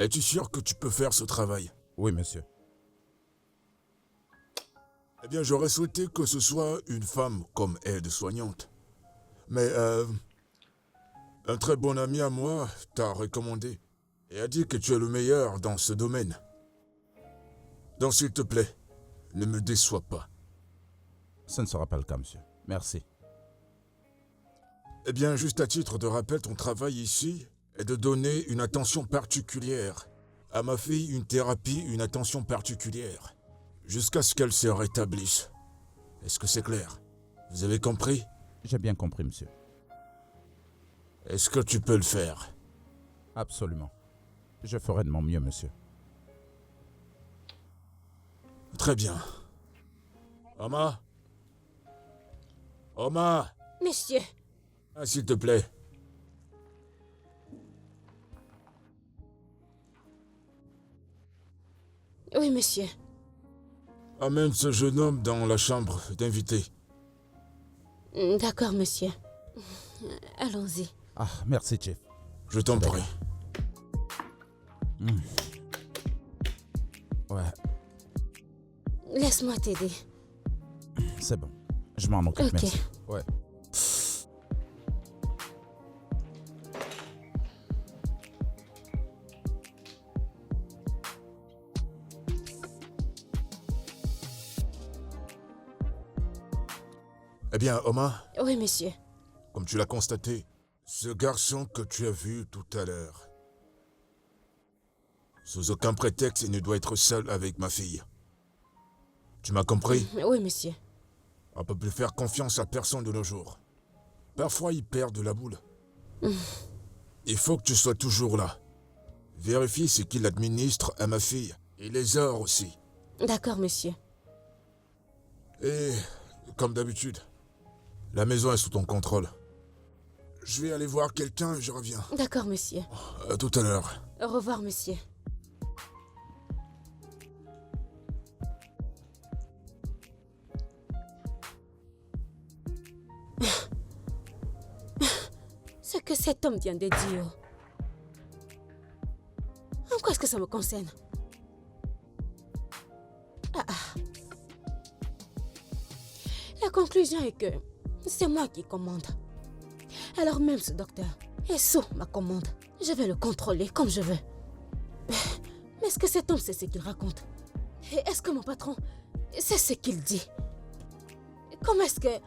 Es-tu sûr que tu peux faire ce travail? Oui, monsieur. Eh bien, j'aurais souhaité que ce soit une femme comme aide-soignante. Mais un très bon ami à moi t'a recommandé et a dit que tu es le meilleur dans ce domaine. Donc s'il te plaît, ne me déçois pas. Ce ne sera pas le cas, monsieur. Merci. Eh bien, juste à titre de rappel, ton travail ici est de donner une attention particulière à ma fille, une thérapie, une attention particulière, jusqu'à ce qu'elle se rétablisse. Est-ce que c'est clair? Vous avez compris? J'ai bien compris, monsieur. Est-ce que tu peux le faire? Absolument. Je ferai de mon mieux, monsieur. Très bien. Oma? Oma? Monsieur, Ah, s'il te plaît. oui, monsieur. Amène ce jeune homme dans la chambre d'invité. D'accord, monsieur. Allons-y. Ah, merci, Chief. Je t'en D'accord. prie. Ouais, Laisse-moi t'aider. c'est bon. Je m'en occupe, Ok. merci. Ouais. Eh bien, Oma, Oui, monsieur. comme tu l'as constaté, ce garçon que tu as vu tout à l'heure, sous aucun prétexte, il ne doit être seul avec ma fille. Tu m'as compris? Oui, monsieur. On ne peut plus faire confiance à personne de nos jours. Parfois, il perd de la boule. Il faut que tu sois toujours là. Vérifie ce qu'il administre à ma fille. Et les heures aussi. D'accord, monsieur. Et, comme d'habitude, la maison est sous ton contrôle. Je vais aller voir quelqu'un et je reviens. D'accord, monsieur. À tout à l'heure. Au revoir, monsieur. Ce que cet homme vient de dire. En quoi est-ce que ça me concerne? La conclusion est que c'est moi qui commande. Alors même ce docteur est sous ma commande. Je vais le contrôler comme je veux. Mais est-ce que cet homme sait ce qu'il raconte? Et est-ce que mon patron sait ce qu'il dit? Comment est-ce que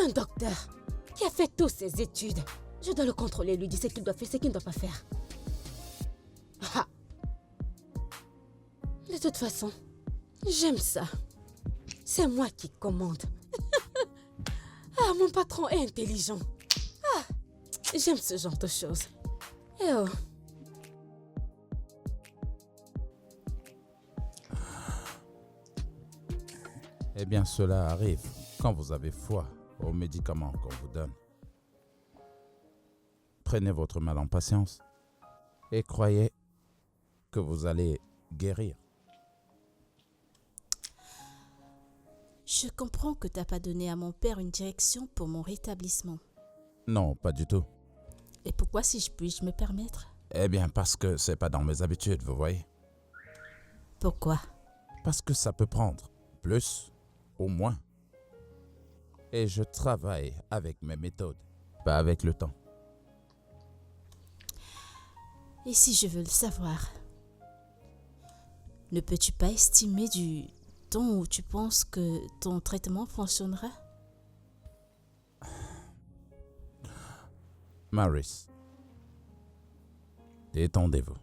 un docteur qui a fait toutes ses études, je dois le contrôler, lui dire ce qu'il doit faire, ce qu'il ne doit pas faire? Ah. De toute façon, j'aime ça. C'est moi qui commande. Ah, mon patron est intelligent. Ah, j'aime ce genre de choses. Eh oh. Eh bien, cela arrive quand vous avez foi aux médicaments qu'on vous donne. Prenez votre mal en patience et croyez que vous allez guérir. Je comprends que tu n'as pas donné à mon père une direction pour mon rétablissement. Non, pas du tout. Et pourquoi, si je puis me permettre? Eh bien, parce que c'est pas dans mes habitudes, vous voyez. Pourquoi? Parce que ça peut prendre plus ou moins. Et je travaille avec mes méthodes, pas avec le temps. Et si je veux le savoir, ne peux-tu pas estimer du temps où tu penses que ton traitement fonctionnera? Maris, détendez-vous.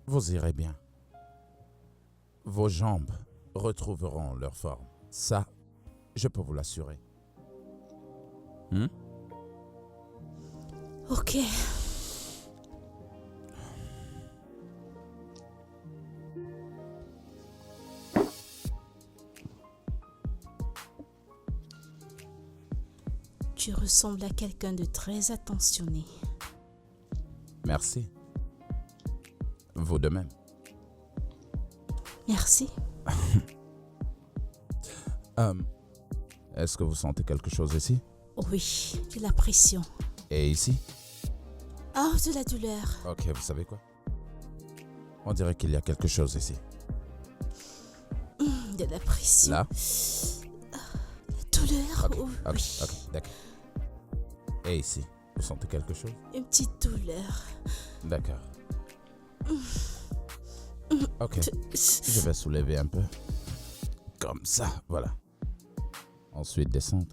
Vous irez bien. Vos jambes retrouveront leur forme. Ça, je peux vous l'assurer. Ok. Tu ressembles à quelqu'un de très attentionné. Merci. Vous de même. Merci. Est-ce que vous sentez quelque chose ici? Oui, de la pression. Et ici? Oh, de la douleur. Ok, vous savez quoi? On dirait qu'il y a quelque chose ici. De la pression. Là? La douleur. Ok, Oh, ok, oui. ok, d'accord. Et ici, vous sentez quelque chose? Une petite douleur. D'accord. Ok, je vais soulever un peu. Comme ça, voilà. Ensuite, descendre.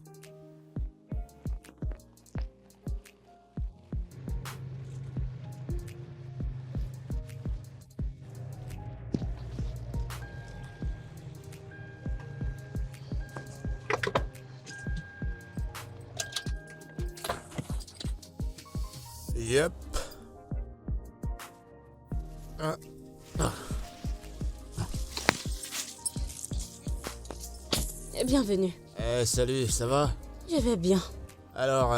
Yep. Ah. Bienvenue. Salut, ça va? Je vais bien. Alors,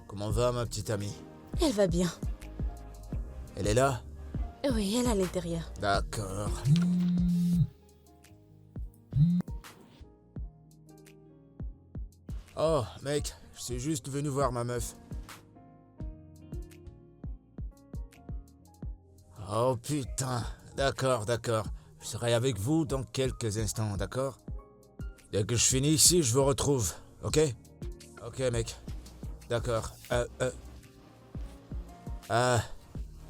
comment va ma petite amie? Elle va bien. Elle est là? Oui, elle est à l'intérieur. D'accord. Oh, mec, je suis juste venu voir ma meuf. Oh putain, d'accord, d'accord. Je serai avec vous dans quelques instants, d'accord? Dès que je finis ici, je vous retrouve, ok? Ok, mec. D'accord.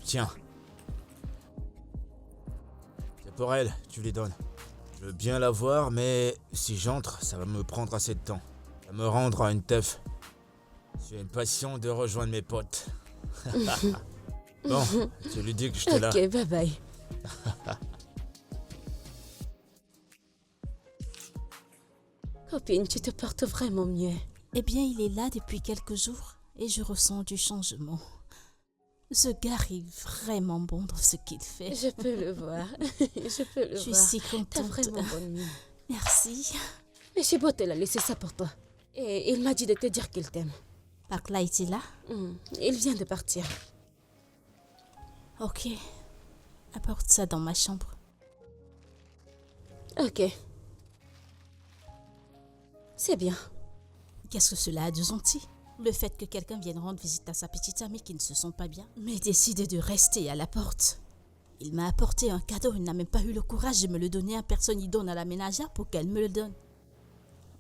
Tiens. C'est pour elle, tu lui donnes. Je veux bien la voir, mais si j'entre, ça va me prendre assez de temps. Ça va me rendre à une teuf. J'ai une passion de rejoindre mes potes. Bon, tu lui dis que j'étais là. Ok, bye bye. Copine, tu te portes vraiment mieux. Eh bien, il est là depuis quelques jours et je ressens du changement. Ce gars est vraiment bon dans ce qu'il fait. Je peux le voir. Je peux le Je suis voir. si T'as contente. vraiment bonne mine. Merci. Mais Chibote a laissé ça pour toi. Et il m'a dit de te dire qu'il t'aime. Park Light est là? Il vient de partir. Ok. Apporte ça dans ma chambre. Ok. C'est bien. Qu'est-ce que cela a de gentil? Le fait que quelqu'un vienne rendre visite à sa petite amie qui ne se sent pas bien, mais décide de rester à la porte. Il m'a apporté un cadeau, il n'a même pas eu le courage de me le donner à personne. Il donne à la ménagère pour qu'elle me le donne.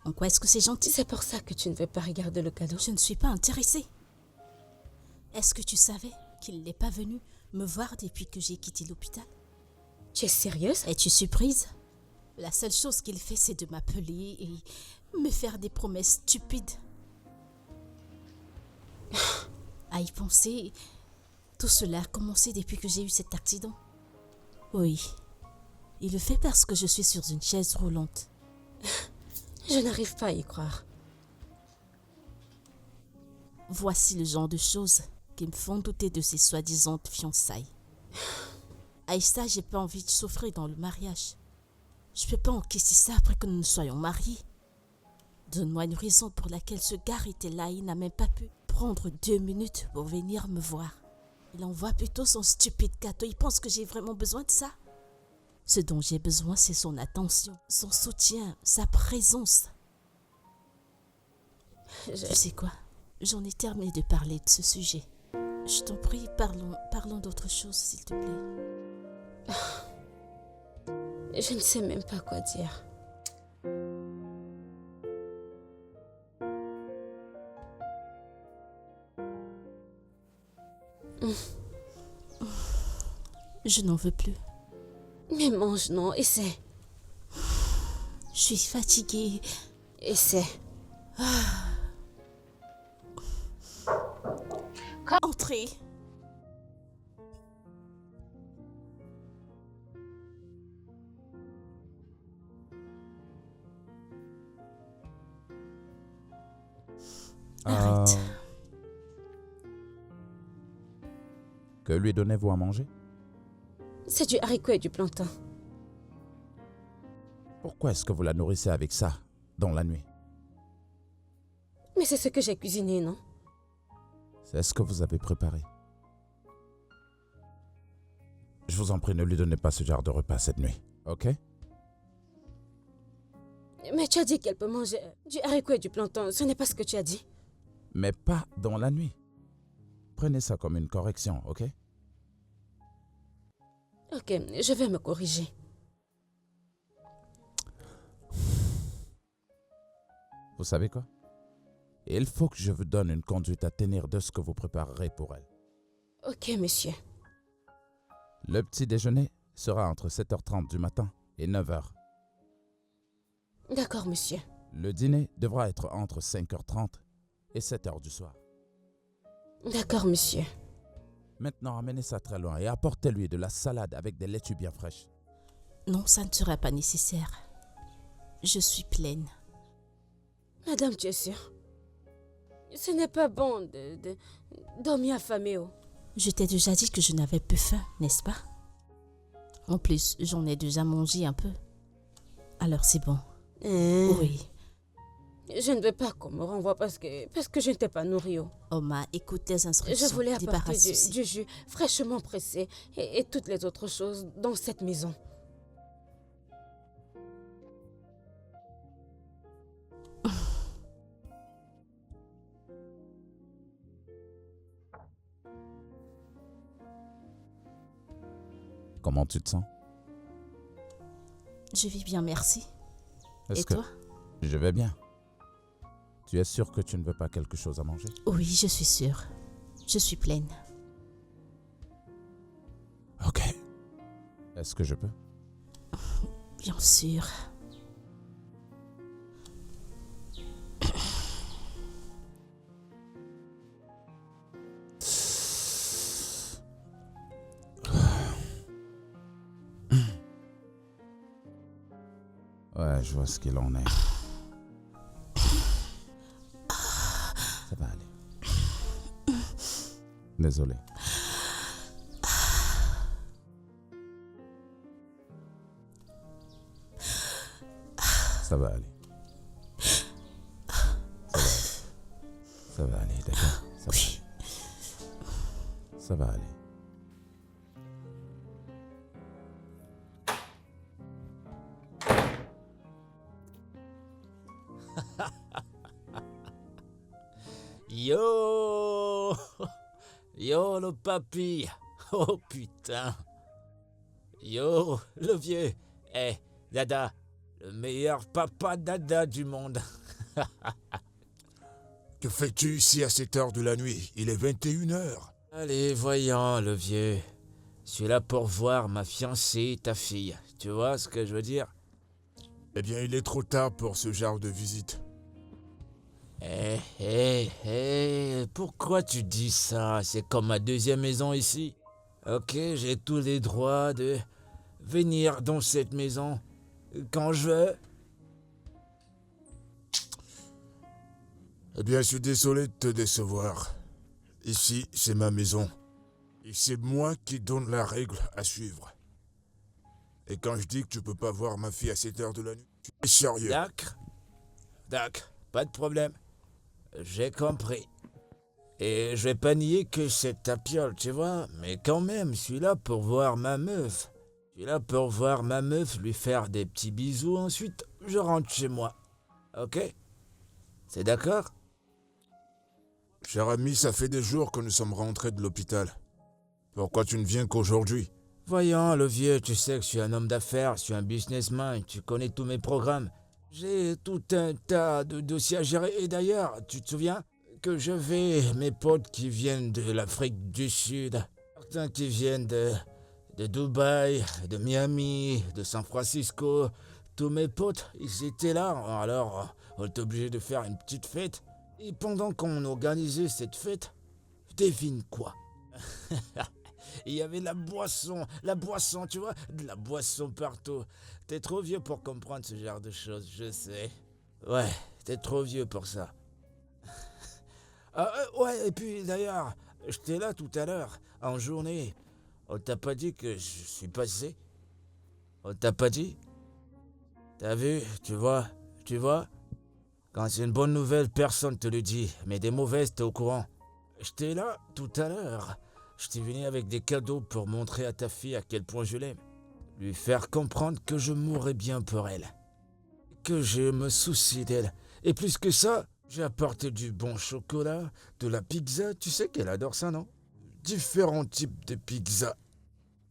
En quoi est-ce que c'est gentil? C'est pour ça que tu ne veux pas regarder le cadeau. Je ne suis pas intéressée. Est-ce que tu savais qu'il n'est pas venu me voir depuis que j'ai quitté l'hôpital? Tu es sérieuse? Es-tu surprise? La seule chose qu'il fait, c'est de m'appeler et me faire des promesses stupides. À y penser, tout cela a commencé depuis que j'ai eu cet accident. Oui, il le fait parce que je suis sur une chaise roulante. Je n'arrive pas à y croire. Voici le genre de choses qui me font douter de ces soi-disant fiançailles. Aïssa, j'ai pas envie de souffrir dans le mariage. Je peux pas encaisser ça après que nous nous soyons mariés. Donne-moi une raison pour laquelle ce gars était là. Il n'a même pas pu prendre 2 minutes pour venir me voir. Il envoie plutôt son stupide cadeau. Il pense que j'ai vraiment besoin de ça. Ce dont j'ai besoin, c'est son attention, son soutien, sa présence. Tu sais quoi? J'en ai terminé de parler de ce sujet. Je t'en prie, parlons d'autre chose, s'il te plaît. Je ne sais même pas quoi dire. Je n'en veux plus. Mais mange, non, essaie. Je suis fatiguée. Essaie. Entrez. Arrête. Que lui donnez-vous à manger? C'est du haricot et du plantain. Pourquoi est-ce que vous la nourrissez avec ça, dans la nuit? Mais c'est ce que j'ai cuisiné, non? C'est ce que vous avez préparé. Je vous en prie, ne lui donnez pas ce genre de repas cette nuit, ok? Mais tu as dit qu'elle peut manger du haricot et du plantain. Ce n'est pas ce que tu as dit. Mais pas dans la nuit. Prenez ça comme une correction, ok? Ok, je vais me corriger. Vous savez quoi? Il faut que je vous donne une conduite à tenir de ce que vous préparerez pour elle. Ok, monsieur. Le petit déjeuner sera entre 7h30 du matin et 9h. D'accord, monsieur. Le dîner devra être entre 5h30 et 7h du soir. D'accord, monsieur. Maintenant, amenez ça très loin et apportez-lui de la salade avec des laitues bien fraîches. Non, ça ne sera pas nécessaire. Je suis pleine. Madame, tu es sûre? Ce n'est pas bon de dormir affamé. Oh. Je t'ai déjà dit que je n'avais plus faim, n'est-ce pas? En plus, j'en ai déjà mangé un peu. Alors c'est bon. Oui. Je ne veux pas qu'on me renvoie parce que je ne t'ai pas nourri. Oh. Oma, écoute tes instructions. Je voulais apporter Débarrasse-toi. du jus fraîchement pressé et toutes les autres choses dans cette maison. Comment tu te sens? Je vais bien, merci. Est-ce Et que toi? je vais bien? Tu es sûr que tu ne veux pas quelque chose à manger? Oui, je suis sûre. Je suis pleine. Ok. Est-ce que je peux? Bien sûr. Ouais, je vois ce qu'il en est. Ça va aller. Désolé. Ça va aller. Ça va aller, d'accord? Ça va aller. Ça va aller. Yo! Yo, le papy! Oh putain! Yo, le vieux! Eh, Dada, le meilleur papa Dada du monde! Que fais-tu ici à cette heure de la nuit? Il est 21h. Allez, voyons, le vieux. Je suis là pour voir ma fiancée, ta fille. Tu vois ce que je veux dire? Eh bien, il est trop tard pour ce genre de visite. Pourquoi tu dis ça? C'est comme ma deuxième maison ici. Ok, j'ai tous les droits de venir dans cette maison quand je veux. Eh bien, je suis désolé de te décevoir. Ici, c'est ma maison. Et c'est moi qui donne la règle à suivre. Et quand je dis que tu peux pas voir ma fille à cette heure de la nuit, tu es sérieux. D'accord, pas de problème. J'ai compris. Et je vais pas nier que c'est ta piole, tu vois, mais quand même, je suis là pour voir ma meuf. Je suis là pour voir ma meuf, lui faire des petits bisous, ensuite je rentre chez moi. Ok? C'est d'accord? Cher ami, ça fait des jours que nous sommes rentrés de l'hôpital. Pourquoi tu ne viens qu'aujourd'hui? Voyons, le vieux, tu sais que je suis un homme d'affaires, je suis un businessman, tu connais tous mes programmes. J'ai tout un tas de dossiers à gérer. Et d'ailleurs, tu te souviens que j'avais mes potes qui viennent de l'Afrique du Sud, certains qui viennent de Dubaï, de Miami, de San Francisco. Tous mes potes, ils étaient là, alors on était obligé de faire une petite fête. Et pendant qu'on organisait cette fête, devine quoi? Il y avait la boisson, tu vois, de la boisson partout. T'es trop vieux pour comprendre ce genre de choses, je sais. Ouais, t'es trop vieux pour ça. Ouais, et puis d'ailleurs, j'étais là tout à l'heure, en journée. On t'a pas dit que je suis passé? On t'a pas dit? T'as vu, tu vois? Quand c'est une bonne nouvelle, personne te le dit, mais des mauvaises, t'es au courant. J'étais là tout à l'heure. J'étais venu avec des cadeaux pour montrer à ta fille à quel point je l'aime. Lui faire comprendre que je mourrais bien pour elle. Que je me soucie d'elle. Et plus que ça, j'ai apporté du bon chocolat, de la pizza. Tu sais qu'elle adore ça, non? Différents types de pizza.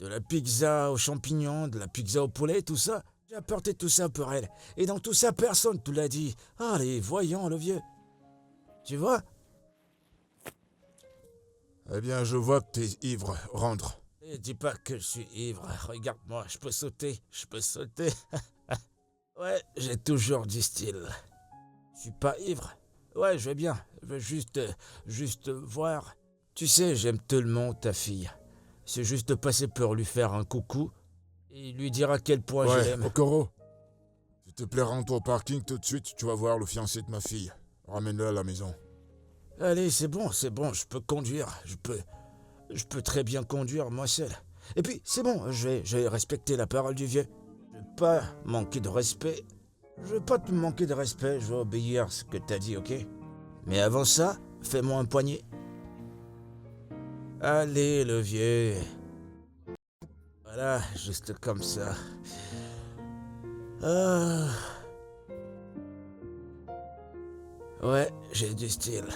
De la pizza aux champignons, de la pizza au poulet, tout ça. J'ai apporté tout ça pour elle. Et dans tout ça, personne te l'a dit. Allez, voyons le vieux. Tu vois? Eh bien, je vois que t'es ivre. Rentre. Et dis pas que je suis ivre. Regarde-moi, je peux sauter. Je peux sauter. Ouais, j'ai toujours du style. Je suis pas ivre. Ouais, je vais bien. Je veux juste voir. Tu sais, j'aime tellement ta fille. C'est juste passer pour lui faire un coucou et lui dire à quel point je Ouais, l'aime. Okoro. S'il te plaît, rentre au parking tout de suite. Tu vas voir le fiancé de ma fille. Ramène-le à la maison. Allez, c'est bon, je peux conduire. Je peux très bien conduire moi seul. Et puis, c'est bon, je vais respecter la parole du vieux. Je vais pas manquer de respect. Je vais pas te manquer de respect, je vais obéir à ce que t'as dit, ok? Mais avant ça, fais-moi un poignet. Allez, le vieux. Voilà, juste comme ça. Ah. Ouais, j'ai du style.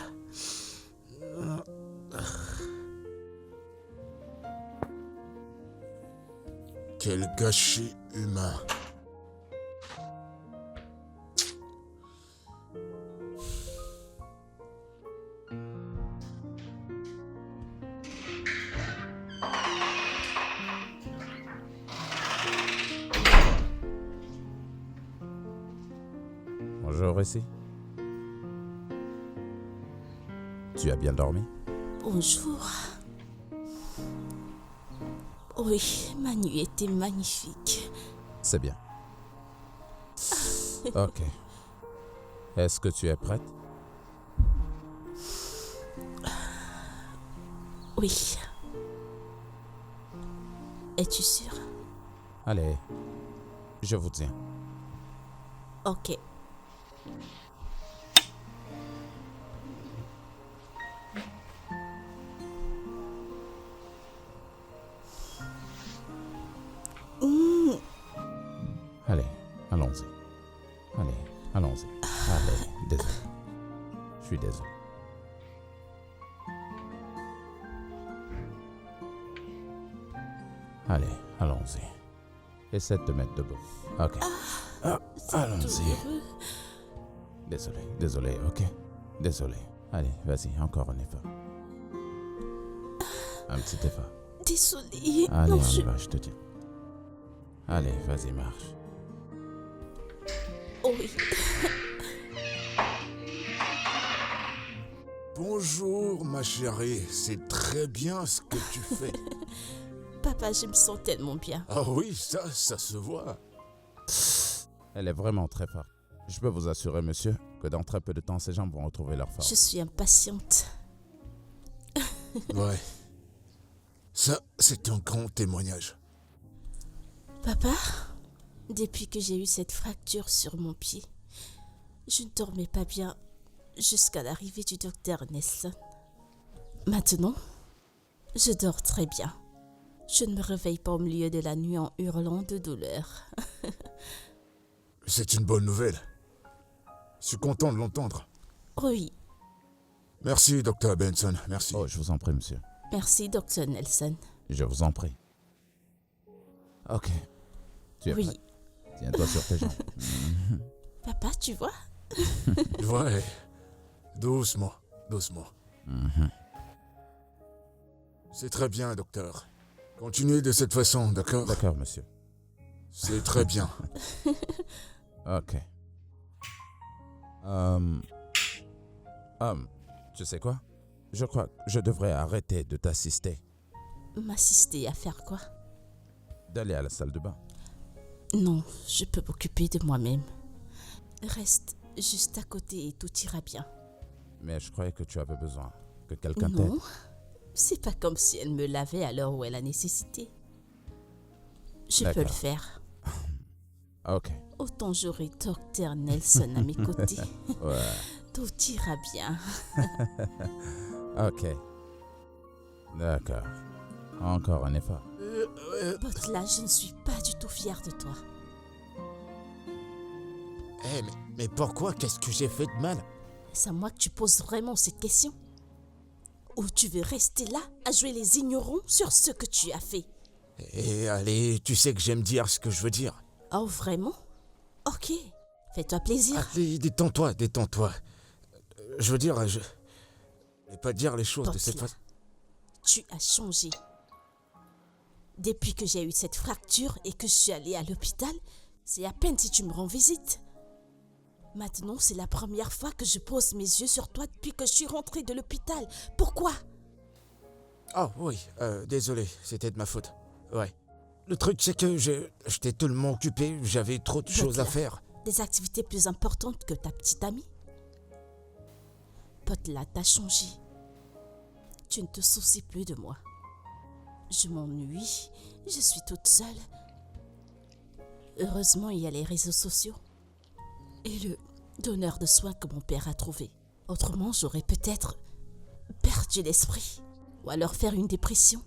Quel gâchis humain. Bonjour ici. Tu as bien dormi? Bonjour. Oui, ma nuit était magnifique. C'est bien. Ok. Est-ce que tu es prête? Oui. Es-tu sûr? Allez, je vous tiens. Ok. Allez, allons-y. Allez, allons-y. Allez, désolé. Je suis désolé. Allez, allons-y. Essaie de te mettre debout. Ok. Allons-y. Douloureux. Désolé, ok? Désolé. Allez, vas-y, encore un effort. Un petit effort. Désolée. Allez, Non, on y va, je te dis. Allez, vas-y, marche. Oui. Bonjour, ma chérie. C'est très bien ce que tu fais. Papa, je me sens tellement bien. Ah oui, ça se voit. Elle est vraiment très forte. Je peux vous assurer, monsieur, que dans très peu de temps, ces gens vont retrouver leur force. Je suis impatiente. Ouais. Ça, c'est un grand témoignage. Papa, depuis que j'ai eu cette fracture sur mon pied, je ne dormais pas bien jusqu'à l'arrivée du docteur Nelson. Maintenant, je dors très bien. Je ne me réveille pas au milieu de la nuit en hurlant de douleur. C'est une bonne nouvelle. Je suis content de l'entendre. Oui, Merci, Dr. Benson. Merci. Oh, je vous en prie, monsieur. merci, docteur Nelson. Je vous en prie. Ok. Tu es Oui, prête? Tiens-toi sur tes jambes. papa, tu vois? Ouais. Doucement. C'est très bien, docteur. Continuez de cette façon, d'accord? D'accord, monsieur. C'est très bien. Ok. Tu sais quoi? Je crois que je devrais arrêter de t'assister. M'assister à faire quoi? D'aller à la salle de bain. Non, je peux m'occuper de moi-même. Reste juste à côté et tout ira bien. Mais je croyais que tu avais besoin que quelqu'un t'aide. Non, c'est pas comme si elle me lavait à l'heure où elle a nécessité. Je peux le D'accord. faire. Ok. Autant j'aurai docteur Nelson à mes côtés. Ouais. Tout ira bien. Ok. D'accord. Encore un effort. Butler, je ne suis pas du tout fière de toi. Mais pourquoi? Qu'est-ce que j'ai fait de mal? C'est à moi que tu poses vraiment cette question? Ou tu veux rester là à jouer les ignorants sur ce que tu as fait? Et allez, tu sais que j'aime dire ce que je veux dire. Oh, vraiment? Ok, fais-toi plaisir. Allez, détends-toi. Je veux dire, je vais pas dire les choses de cette Butler, façon. tu as changé. Depuis que j'ai eu cette fracture et que je suis allée à l'hôpital, c'est à peine si tu me rends visite. Maintenant, c'est la première fois que je pose mes yeux sur toi depuis que je suis rentrée de l'hôpital. Pourquoi? Oh oui, désolé, c'était de ma faute. Ouais. Le truc, c'est que j'étais tellement occupé, j'avais trop de choses à Butler, faire. Des activités plus importantes que ta petite amie? Butler, t'as changé. Tu ne te soucies plus de moi. Je m'ennuie, je suis toute seule. Heureusement, il y a les réseaux sociaux et le donneur de soins que mon père a trouvé. Autrement, j'aurais peut-être perdu l'esprit ou alors faire une dépression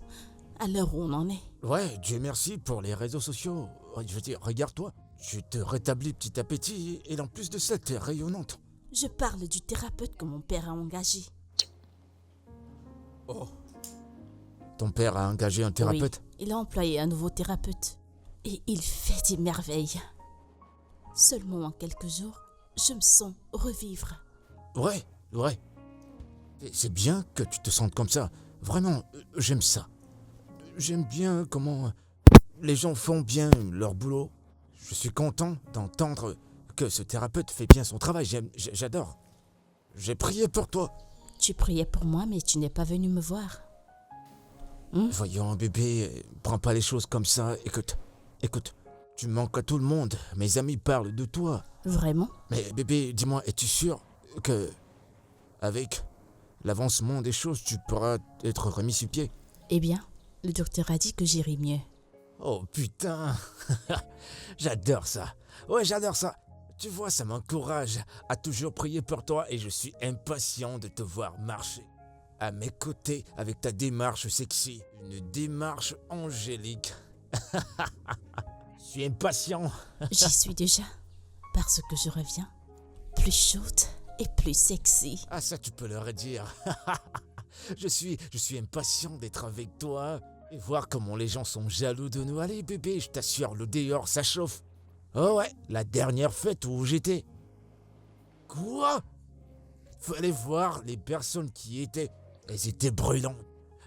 à l'heure où on en est. Ouais, Dieu merci pour les réseaux sociaux. Je veux dire, regarde-toi, tu te rétablis petit à petit et en plus de ça, t'es rayonnante. Je parle du thérapeute que mon père a engagé. Oh. Ton père a engagé un thérapeute? Oui, il a employé un nouveau thérapeute et il fait des merveilles. Seulement en quelques jours, je me sens revivre. Ouais. Et c'est bien que tu te sentes comme ça. Vraiment, j'aime ça. J'aime bien comment les gens font bien leur boulot. Je suis content d'entendre que ce thérapeute fait bien son travail. J'adore. J'ai prié pour toi. Tu priais pour moi, mais tu n'es pas venu me voir. Voyons, bébé, prends pas les choses comme ça. Écoute, tu manques à tout le monde. Mes amis parlent de toi. Vraiment? Mais bébé, dis-moi, es-tu sûr que, avec l'avancement des choses, tu pourras être remis sur pied? Eh bien, le docteur a dit que j'irai mieux. Oh putain, j'adore ça. Ouais, j'adore ça. Tu vois, ça m'encourage à toujours prier pour toi et je suis impatient de te voir marcher à mes côtés avec ta démarche sexy, une démarche angélique. Je suis impatient. J'y suis déjà, parce que je reviens plus chaude et plus sexy. Ah ça, tu peux leur dire. Je suis impatient d'être avec toi et voir comment les gens sont jaloux de nous. Allez bébé, je t'assure, le dehors, ça chauffe. Oh ouais, la dernière fête où j'étais. Quoi? Fallait voir les personnes qui y étaient. Elles étaient brûlantes.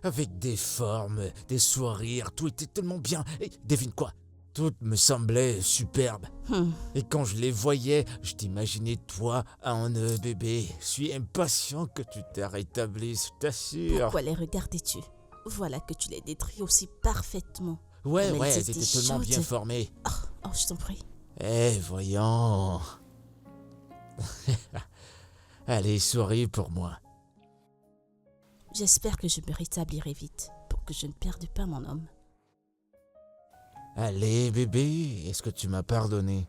Avec des formes, des sourires, tout était tellement bien. Et devine quoi? Tout me semblait superbe. Et quand je les voyais, je t'imaginais toi en bébé. Je suis impatient que tu te rétablisses, je t'assure. Pourquoi les regardais-tu? Voilà que tu les détruis aussi parfaitement. Ouais, Comme elles elles étaient tellement bien chaudes. formées. Oh, je t'en prie. Eh, voyons. Allez, souris pour moi. J'espère que je me rétablirai vite pour que je ne perde pas mon homme. Allez, bébé, est-ce que tu m'as pardonné?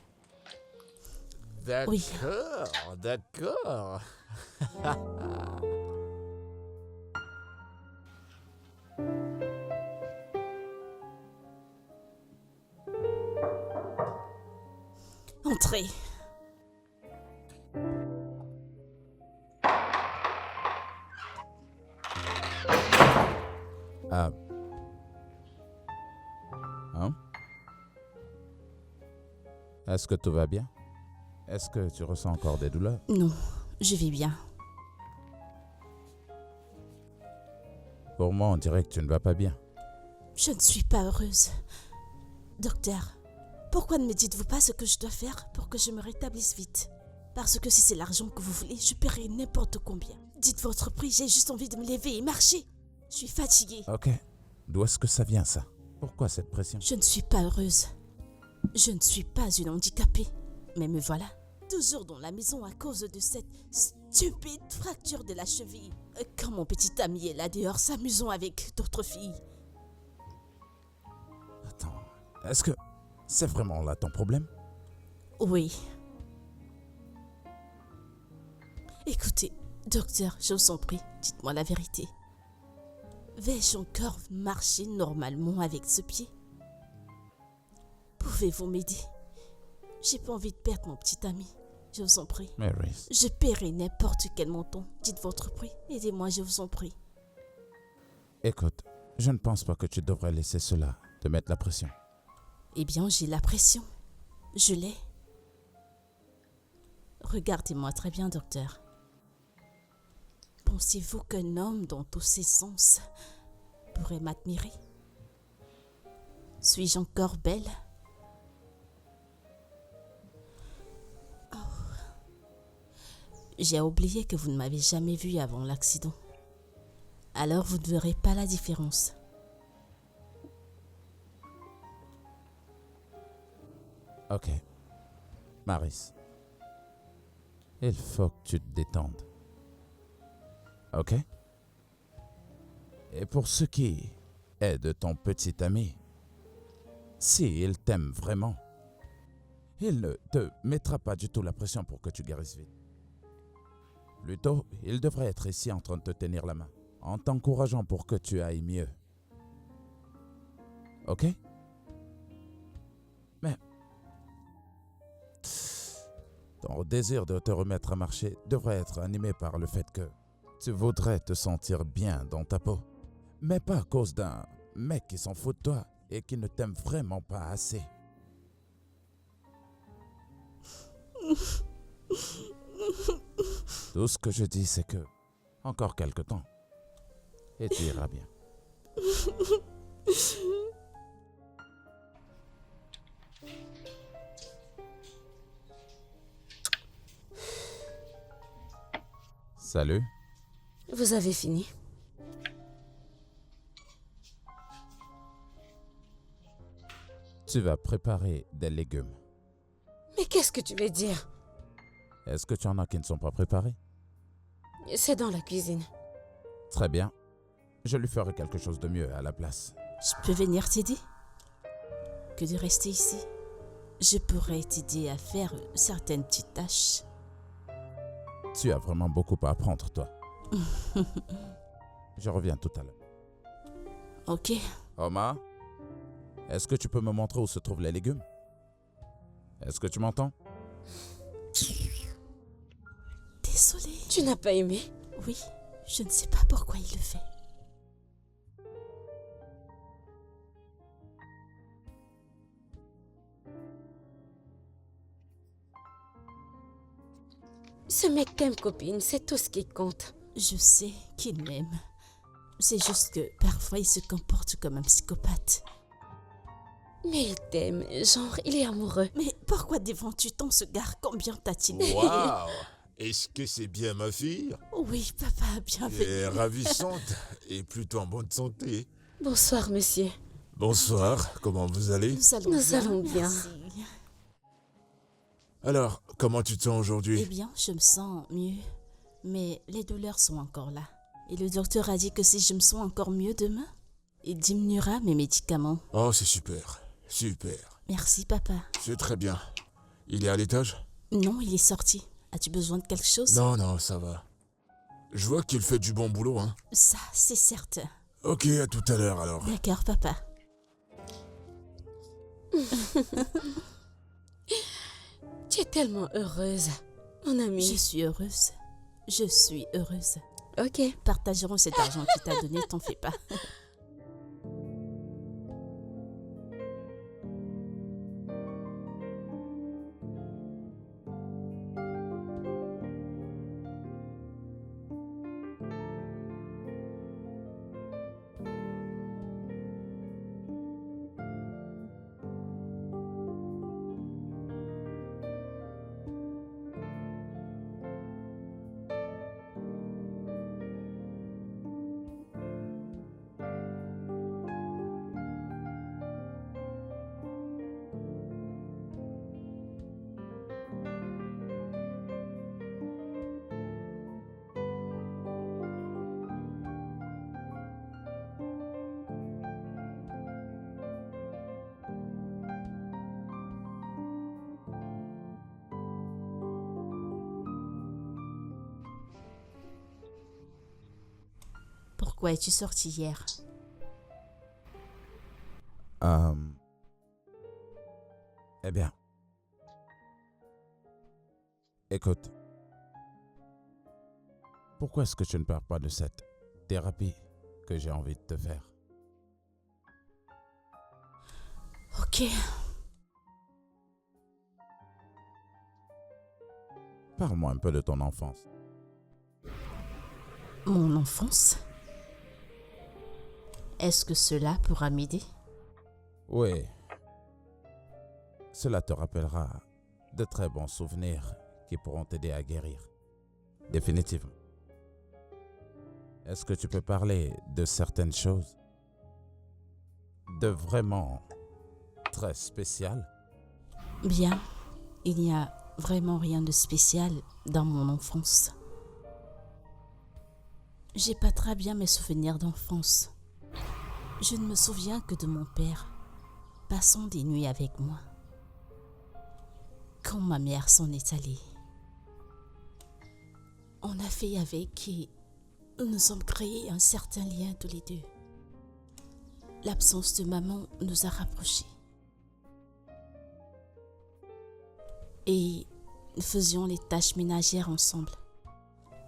D'accord, Oui. d'accord. Entrez. Ah. Hein? Est-ce que tout va bien? Est-ce que tu ressens encore des douleurs? Non, je vis bien. Pour moi, on dirait que tu ne vas pas bien. Je ne suis pas heureuse. Docteur, pourquoi ne me dites-vous pas ce que je dois faire pour que je me rétablisse vite? Parce que si c'est l'argent que vous voulez, je paierai n'importe combien. Dites votre prix, j'ai juste envie de me lever et marcher. Je suis fatiguée. Ok. D'où est-ce que ça vient, ça? Pourquoi cette pression? Je ne suis pas heureuse. Je ne suis pas une handicapée. Mais me voilà, toujours dans la maison à cause de cette stupide fracture de la cheville. Quand mon petit ami est là dehors s'amusant avec d'autres filles. Attends, est-ce que c'est vraiment là ton problème? Oui. Écoutez, docteur, je vous en prie, dites-moi la vérité. Vais-je encore marcher normalement avec ce pied? Pouvez-vous m'aider? J'ai pas envie de perdre mon petit ami. Je vous en prie. Mary, Je paierai n'importe quel montant. Dites votre prix. Aidez-moi, je vous en prie. écoute, je ne pense pas que tu devrais laisser cela te mettre la pression. Eh bien, j'ai la pression. Je l'ai. Regardez-moi très bien, docteur. Pensez-vous qu'un homme dans tous ses sens pourrait m'admirer? Suis-je encore belle? J'ai oublié que vous ne m'avez jamais vue avant l'accident. Alors vous ne verrez pas la différence. Ok. Maris, il faut que tu te détendes. Ok? Et pour ce qui est de ton petit ami, si il t'aime vraiment, il ne te mettra pas du tout la pression pour que tu guérisses vite. Plutôt, il devrait être ici en train de te tenir la main, en t'encourageant pour que tu ailles mieux. Ok? Mais ton désir de te remettre à marcher devrait être animé par le fait que tu voudrais te sentir bien dans ta peau, mais pas à cause d'un mec qui s'en fout de toi et qui ne t'aime vraiment pas assez. Tout ce que je dis, c'est que encore quelque temps et tu iras bien. Salut. Vous avez fini? Tu vas préparer des légumes. Mais qu'est-ce que tu veux dire? Est-ce que tu en as qui ne sont pas préparés? C'est dans la cuisine. Très bien. Je lui ferai quelque chose de mieux à la place. Je peux venir t'aider? Que de rester ici? Je pourrais t'aider à faire certaines petites tâches. Tu as vraiment beaucoup à apprendre, toi. Je reviens tout à l'heure. Ok. Omar, est-ce que tu peux me montrer où se trouvent les légumes? Est-ce que tu m'entends? Désolée. Tu n'as pas aimé? Oui, je ne sais pas pourquoi il le fait. Ce mec t'aime, copine, c'est tout ce qui compte. Je sais qu'il m'aime. C'est juste que parfois il se comporte comme un psychopathe. Mais il t'aime, genre, il est amoureux. Mais pourquoi défends-tu ton ce gars? Combien t'a-t-il? Waouh! Est-ce que c'est bien ma fille? Oui, papa, Elle bienvenue. est ravissante et plutôt en bonne santé. Bonsoir, monsieur. Bonsoir, comment vous allez? Nous allons bien. merci. Alors, comment tu te sens Eh aujourd'hui? bien, je me sens mieux, mais les douleurs sont encore là. Et le docteur a dit que si je me sens encore mieux demain, il diminuera mes médicaments. Oh, c'est super, super. Merci, papa. C'est très bien. Il est à l'étage? Non, il est sorti. As-tu besoin de quelque chose? Non, non, ça va. Je vois qu'il fait du bon boulot, hein. Ça, c'est certain. Ok, à tout à l'heure alors. D'accord, papa. Tu es tellement heureuse, mon amie. Je suis heureuse. Je suis heureuse. Ok. Partagerons cet argent qu'il t'a donné, t'en fais pas. Pourquoi es-tu sorti hier? Eh bien, écoute, pourquoi est-ce que tu ne parles pas de cette thérapie que j'ai envie de te faire? Ok. Parle-moi un peu de ton enfance. Mon enfance? Est-ce que cela pourra m'aider? Oui. Cela te rappellera de très bons souvenirs qui pourront t'aider à guérir. Définitivement. Est-ce que tu peux parler de certaines choses de vraiment très spéciales? Bien, il n'y a vraiment rien de spécial dans mon enfance. J'ai pas très bien mes souvenirs d'enfance. Je ne me souviens que de mon père passant des nuits avec moi. Quand ma mère s'en est allée, on a fait avec et nous sommes créés un certain lien tous les deux. L'absence de maman nous a rapprochés. Et nous faisions les tâches ménagères ensemble.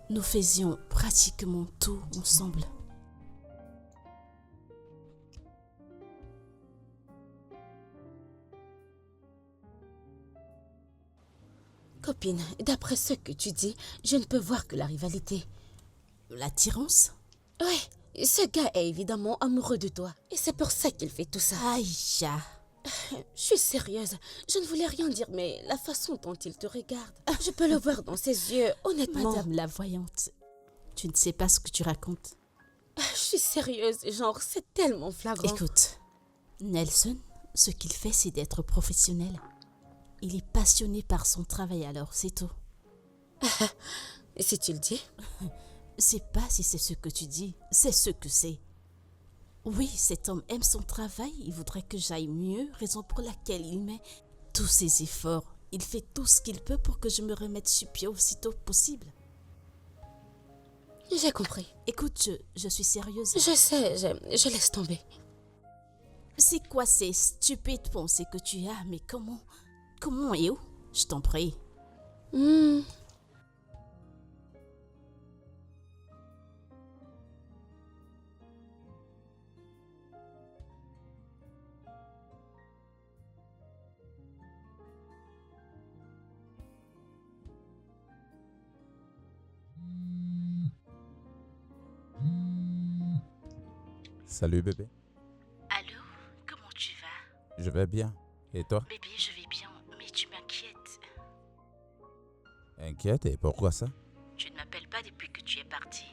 Nous faisions pratiquement tout ensemble. Copine, d'après ce que tu dis, je ne peux voir que la rivalité. L'attirance? Oui, ce gars est évidemment amoureux de toi. Et c'est pour ça qu'il fait tout ça. Aïcha, Je suis sérieuse. Je ne voulais rien dire, mais la façon dont il te regarde, je peux le voir dans ses yeux, honnêtement. Madame la voyante, tu ne sais pas ce que tu racontes. Je suis sérieuse, genre, c'est tellement flagrant. Écoute, Nelson, ce qu'il fait, c'est d'être professionnel. Il est passionné par son travail, alors c'est tout. Et si tu le dis? C'est pas si c'est ce que tu dis, c'est ce que c'est. Oui, cet homme aime son travail, il voudrait que j'aille mieux, raison pour laquelle il met tous ses efforts. Il fait tout ce qu'il peut pour que je me remette sur pied aussitôt possible. J'ai compris. Écoute, je suis sérieuse. Je sais, je laisse tomber. C'est quoi ces stupides pensées que tu as? Mais comment et où? Je t'en prie. Salut bébé. Allô? Comment tu vas? Je vais bien. Et toi? Bébé, je vais bien, mais tu m'inquiètes. Inquiète, et pourquoi ça? Tu ne m'appelles pas depuis que tu es parti.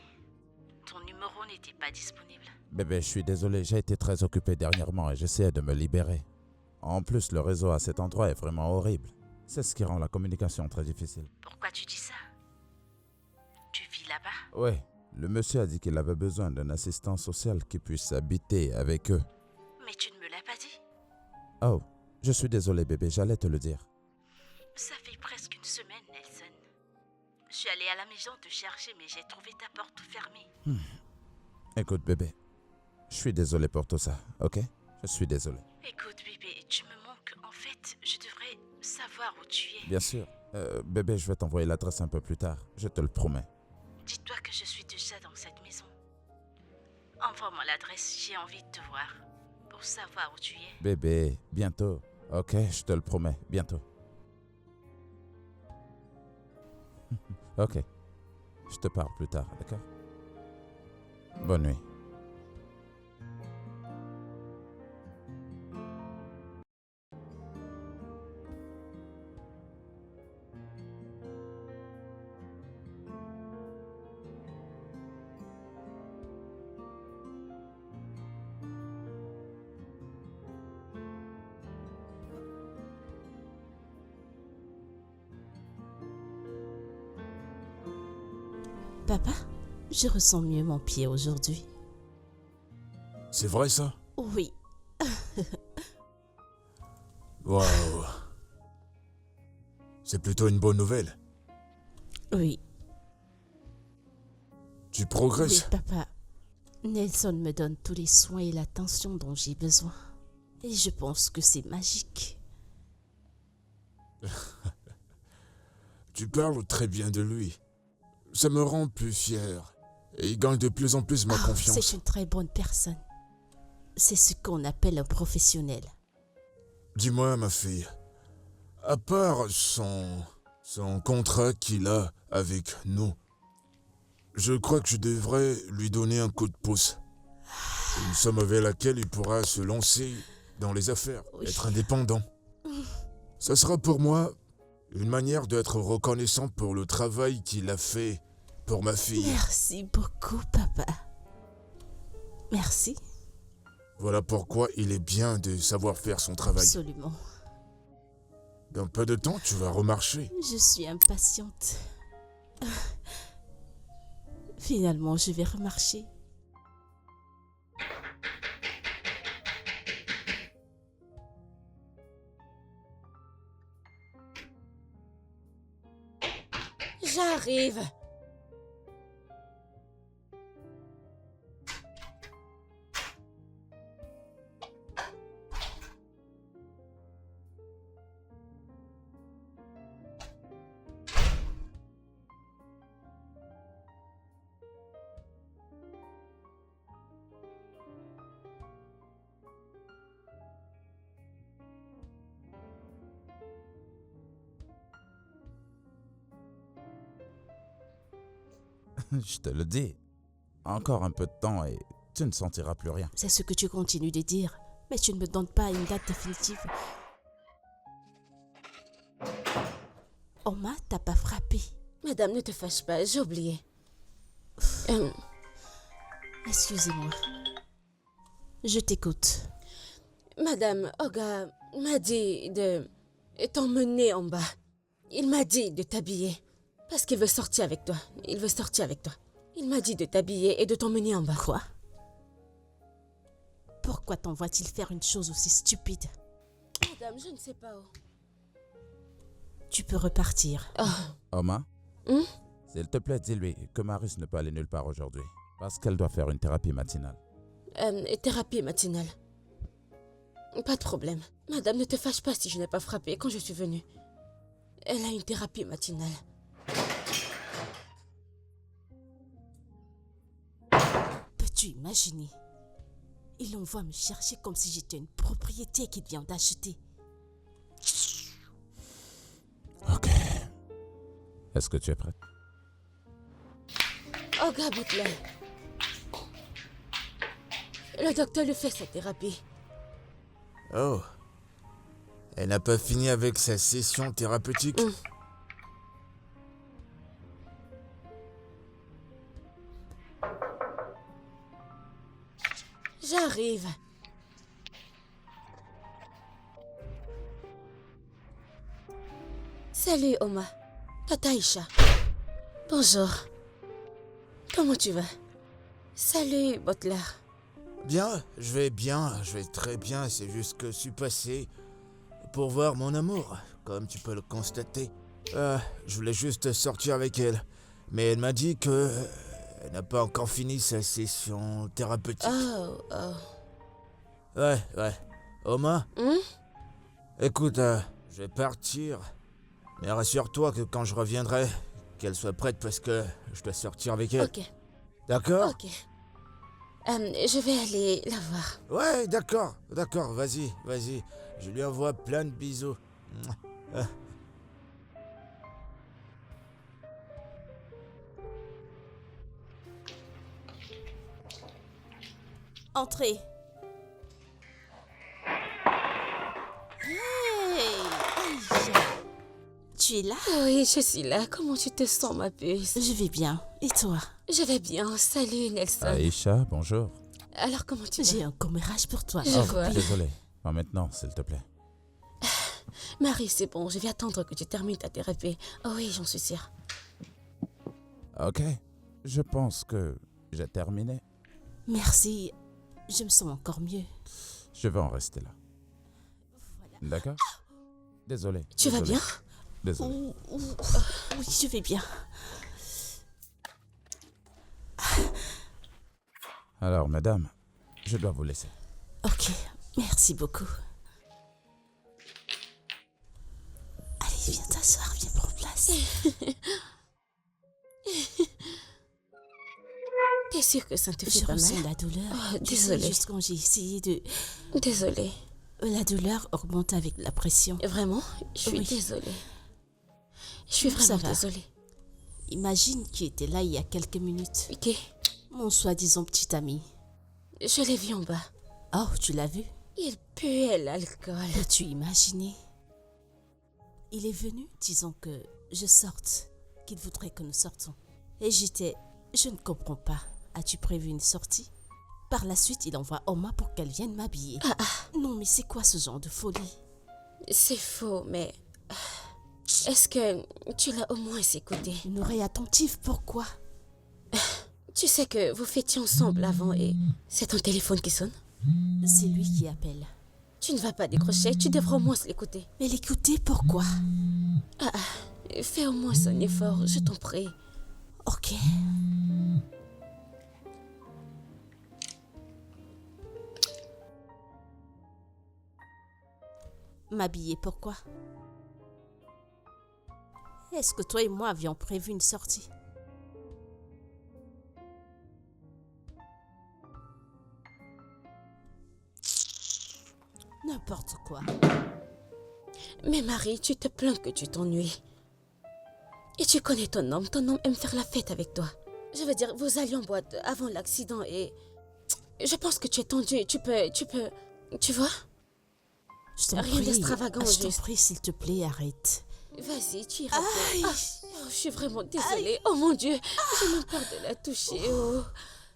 Ton numéro n'était pas disponible. Bébé, je suis désolé, j'ai été très occupé dernièrement et j'essaie de me libérer. En plus, le réseau à cet endroit est vraiment horrible. C'est ce qui rend la communication très difficile. Pourquoi tu dis ça? Tu vis là-bas? Ouais, le monsieur a dit qu'il avait besoin d'un assistant social qui puisse habiter avec eux. Mais tu ne me l'as pas dit. Oh, je suis désolé bébé, j'allais te le dire. Ça fait presque une semaine, Nelson. Je suis allée à la maison te chercher, mais j'ai trouvé ta porte fermée. Écoute bébé, je suis désolé pour tout ça, ok? Je suis désolé. Écoute, bébé, tu me manques. En fait, je devrais savoir où tu es. Bien sûr. Bébé, je vais t'envoyer l'adresse un peu plus tard, je te le promets. Dis-toi que je suis déjà dans cette maison. Envoie-moi l'adresse, j'ai envie de te voir. Pour savoir où tu es. Bébé, bientôt. Ok, je te le promets, bientôt. Ok, je te parle plus tard, d'accord? Bonne nuit. Papa, je ressens mieux mon pied aujourd'hui. C'est vrai ça? Oui, Waouh. C'est plutôt une bonne nouvelle. oui, Tu oui, progresses. papa. Nelson me donne tous les soins et l'attention dont j'ai besoin. Et je pense que c'est magique. Tu parles très bien de lui. Ça me rend plus fier. Et il gagne de plus en plus ma Ah, confiance. c'est une très bonne personne. C'est ce qu'on appelle un professionnel. Dis-moi, ma fille, à part son contrat qu'il a avec nous, je crois que je devrais lui donner un coup de pouce. Une somme avec laquelle il pourra se lancer dans les affaires, Oui. être indépendant. Ça sera pour moi une manière d'être reconnaissant pour le travail qu'il a fait pour ma fille. Merci beaucoup, papa. Merci. Voilà pourquoi il est bien de savoir faire son travail. Absolument. Dans peu de temps, tu vas remarcher. Je suis impatiente. Finalement, je vais remarcher. J'arrive. Je te le dis. Encore un peu de temps et tu ne sentiras plus rien. C'est ce que tu continues de dire, mais tu ne me donnes pas une date définitive. Oma t'a pas frappé. Madame, ne te fâche pas, j'ai oublié. Excusez-moi. Je t'écoute. Madame, Oga m'a dit de t'emmener en bas. Il m'a dit de t'habiller. Parce qu'il veut sortir avec toi. Il veut sortir avec toi. Il m'a dit de t'habiller et de t'emmener en bas. Quoi? Pourquoi t'envoie-t-il faire une chose aussi stupide? Madame, je ne sais pas où. Tu peux repartir. Oma, Hmm? s'il te plaît, dis-lui que Maris ne peut aller nulle part aujourd'hui. Parce qu'elle doit faire une thérapie matinale. Thérapie matinale. Pas de problème. Madame, ne te fâche pas si je n'ai pas frappé quand je suis venue. Elle a une thérapie matinale. Peux-tu imaginer? Il envoie me chercher comme si j'étais une propriété qu'il vient d'acheter. Ok. Est-ce que tu es prête? Oga Butler. Le docteur lui fait sa thérapie. Oh. Elle n'a pas fini avec sa session thérapeutique? J'arrive. Salut Oma. Tata Aïcha. Bonjour. Comment tu vas? Salut Butler. Bien, je vais très bien, c'est juste que je suis passé pour voir mon amour, comme tu peux le constater. Je voulais juste sortir avec elle, mais elle m'a dit que elle n'a pas encore fini sa session thérapeutique. Oh. Ouais. Oma, Hmm? écoute, je vais partir, mais rassure-toi que quand je reviendrai, qu'elle soit prête parce que je dois sortir avec elle. Ok. D'accord? Ok. Je vais aller la voir. Ouais, d'accord, vas-y. Je lui envoie plein de bisous. Entrez. Hey, Aïcha. Tu es là? Oui, je suis là. Comment tu te sens, ma puce? Je vais bien. Et toi? Je vais bien. Salut, Nelson. Aïcha, bonjour. Alors, comment tu vas? J'ai un commérage pour toi. Je Oh, vois. désolé. Pas maintenant, s'il te plaît. Marie, c'est bon. Je vais attendre que tu termines ta thérapie. Oh oui, j'en suis sûre. Ok. Je pense que j'ai terminé. Merci. Je me sens encore mieux. Je vais en rester là. D'accord? Désolé. Tu vas désolé, bien? Désolé. Oui, je vais bien. Alors, madame, je dois vous laisser. Ok, merci beaucoup. Allez, viens t'asseoir, viens prendre place. T'es sûre que ça ne te fait Je pas ressens mal? la douleur. Oh, Tu sais, désolée. juste quand j'ai essayé de... Désolée. La douleur augmente avec la pression. Vraiment, je suis Oui. désolée. Je suis Ça vraiment va. désolée. Imagine qui était là il y a quelques minutes. Ok, Mon soi-disant petit ami. je l'ai vu en bas. Oh, tu l'as vu? Il puait l'alcool. Peux-tu imaginer? Il est venu disant que je sorte, qu'il voudrait que nous sortons. Et j'étais, je ne comprends pas. As-tu prévu une sortie? Par la suite, il envoie Oma pour qu'elle vienne m'habiller. Non, mais c'est quoi ce genre de folie? C'est faux, mais... Est-ce que tu l'as au moins écouté? Une oreille attentive, pourquoi? Tu sais que vous fêtiez ensemble avant et c'est ton téléphone qui sonne? C'est lui qui appelle. Tu ne vas pas décrocher, tu devras au moins l'écouter. Mais l'écouter, pourquoi? Fais au moins un effort, je t'en prie. Ok. M'habiller, pourquoi? Est-ce que toi et moi avions prévu une sortie? N'importe quoi. Mais Marie, tu te plains que tu t'ennuies. Et tu connais ton homme aime faire la fête avec toi. Je veux dire, vous alliez en boîte avant l'accident et... Je pense que tu es tendu et tu peux... Tu vois? Je t'en Rien prie. d'extravagant, Je t'en juste. prie, s'il te plaît, arrête. Vas-y, tu iras Aïe. bien. Je suis vraiment désolée. Oh mon Dieu, j'ai même peur de la toucher. Oh.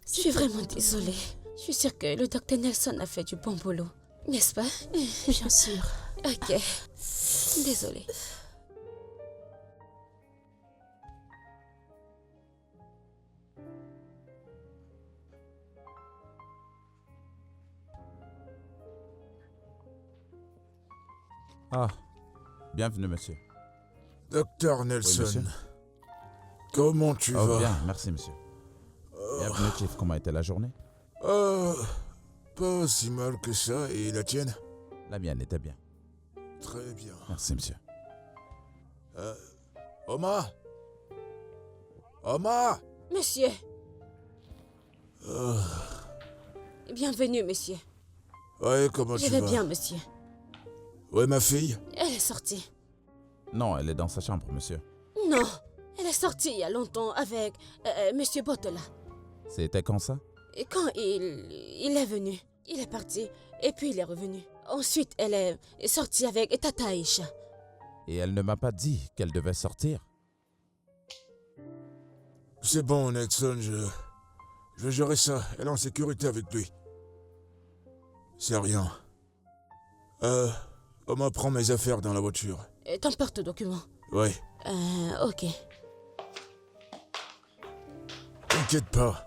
Je suis vraiment désolée. Je suis sûre que le docteur Nelson a fait du bon boulot. N'est-ce pas? Bien sûr. Ok. Désolée. Ah, bienvenue, monsieur. Docteur Nelson, monsieur. comment tu Oh, vas? bien, merci, monsieur. Bienvenue, Chief. Comment était la journée? Pas si mal que ça, et la tienne? La mienne était bien. Très bien. Merci, monsieur. Oma? Oma? Monsieur. Bienvenue, monsieur. Ouais, comment Je tu vais vas? bien, monsieur. Ouais, ma fille? Elle est sortie. Non, elle est dans sa chambre, monsieur. Non, elle est sortie il y a longtemps avec monsieur Botola. C'était quand ça? Et quand il est venu, il est parti et puis il est revenu. Ensuite, elle est sortie avec Tata Aisha. Et elle ne m'a pas dit qu'elle devait sortir. C'est bon, Nelson, je vais gérer ça. Elle est en sécurité avec lui. C'est rien. Oma prend mes affaires dans la voiture. Ton porte-document. Ouais, Ok. t'inquiète pas.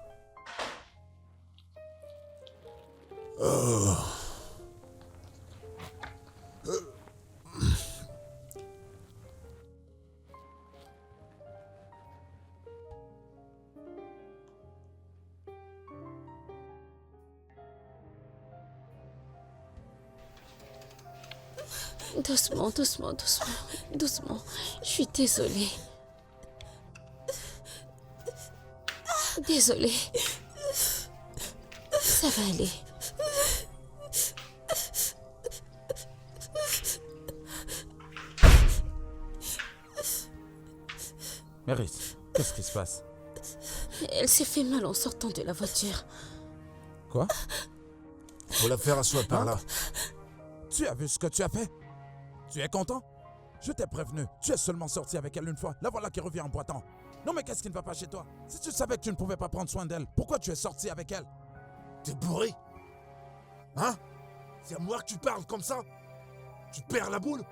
Oh. Doucement, doucement, doucement, doucement. Je suis désolée. Désolée. Ça va aller. Mérite, qu'est-ce qui se passe? Elle s'est fait mal en sortant de la voiture. Quoi? Faut la faire asseoir par là. Tu as vu ce que tu as fait? Tu es content? Je t'ai prévenu, tu es seulement sorti avec elle une fois. La voilà qui revient en boitant. Non mais qu'est-ce qui ne va pas chez toi? Si tu savais que tu ne pouvais pas prendre soin d'elle, pourquoi tu es sorti avec elle? T'es bourré? Hein? C'est à moi que tu parles comme ça? Tu perds la boule?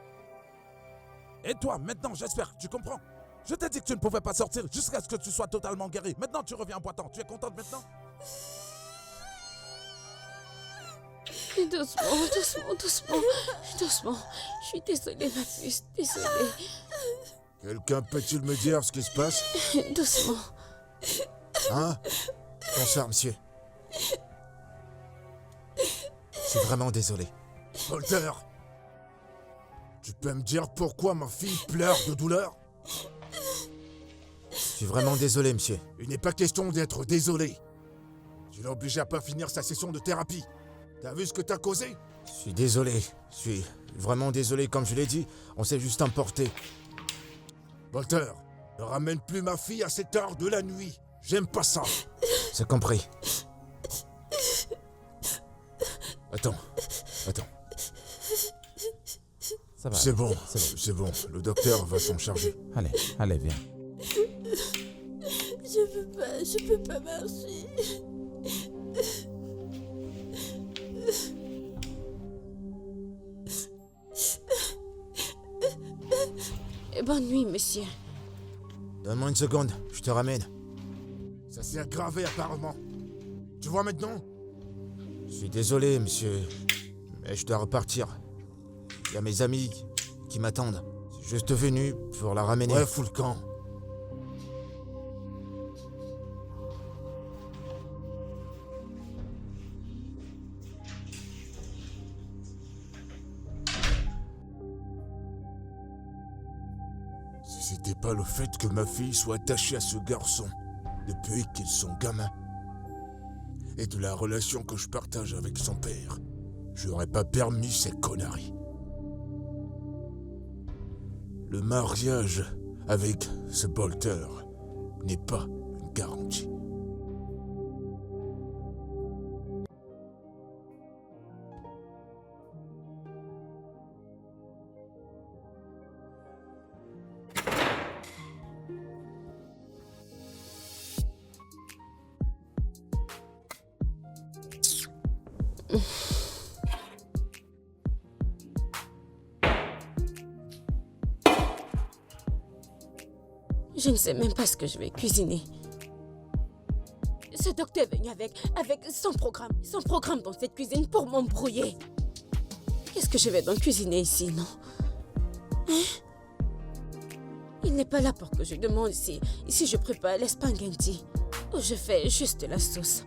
Et toi, maintenant, j'espère, tu comprends? Je t'ai dit que tu ne pouvais pas sortir jusqu'à ce que tu sois totalement guéri. Maintenant, tu reviens en boitant. Tu es contente maintenant? Doucement, doucement, doucement. Doucement. Je suis désolée, ma puce. Désolée. Quelqu'un peut-il me dire ce qui se passe? Doucement. Hein? Bonsoir, monsieur. Je suis vraiment désolé. Walter! Tu peux me dire pourquoi ma fille pleure de douleur? Je suis vraiment désolé, monsieur. Il n'est pas question d'être désolé. Tu l'as obligé à pas finir sa session de thérapie. T'as vu ce que t'as causé? Je suis désolé. Je suis vraiment désolé, comme je l'ai dit. On s'est juste emporté. Walter, ne ramène plus ma fille à cette heure de la nuit. J'aime pas ça. C'est compris. Attends. Ça va. C'est bon, C'est bon. c'est bon. Le docteur va s'en charger. Allez, viens. Je peux pas marcher. Bonne nuit, monsieur. Donne-moi une seconde, je te ramène. Ça s'est aggravé apparemment. Tu vois maintenant? Je suis désolé, monsieur. Mais je dois repartir. Il y a mes amis qui m'attendent. Je suis juste venu pour la ramener. Ouais, fous le camp. Si c'était pas le fait que ma fille soit attachée à ce garçon depuis qu'ils sont gamins, et de la relation que je partage avec son père, j'aurais pas permis ces conneries. Le mariage avec ce Bolter n'est pas une garantie. Je ne sais même pas ce que je vais cuisiner. Ce docteur est venu avec son programme dans cette cuisine pour m'embrouiller. Qu'est-ce que je vais donc cuisiner ici, non? Hein? Il n'est pas là pour que je demande si je prépare les spaghettis ou je fais juste la sauce.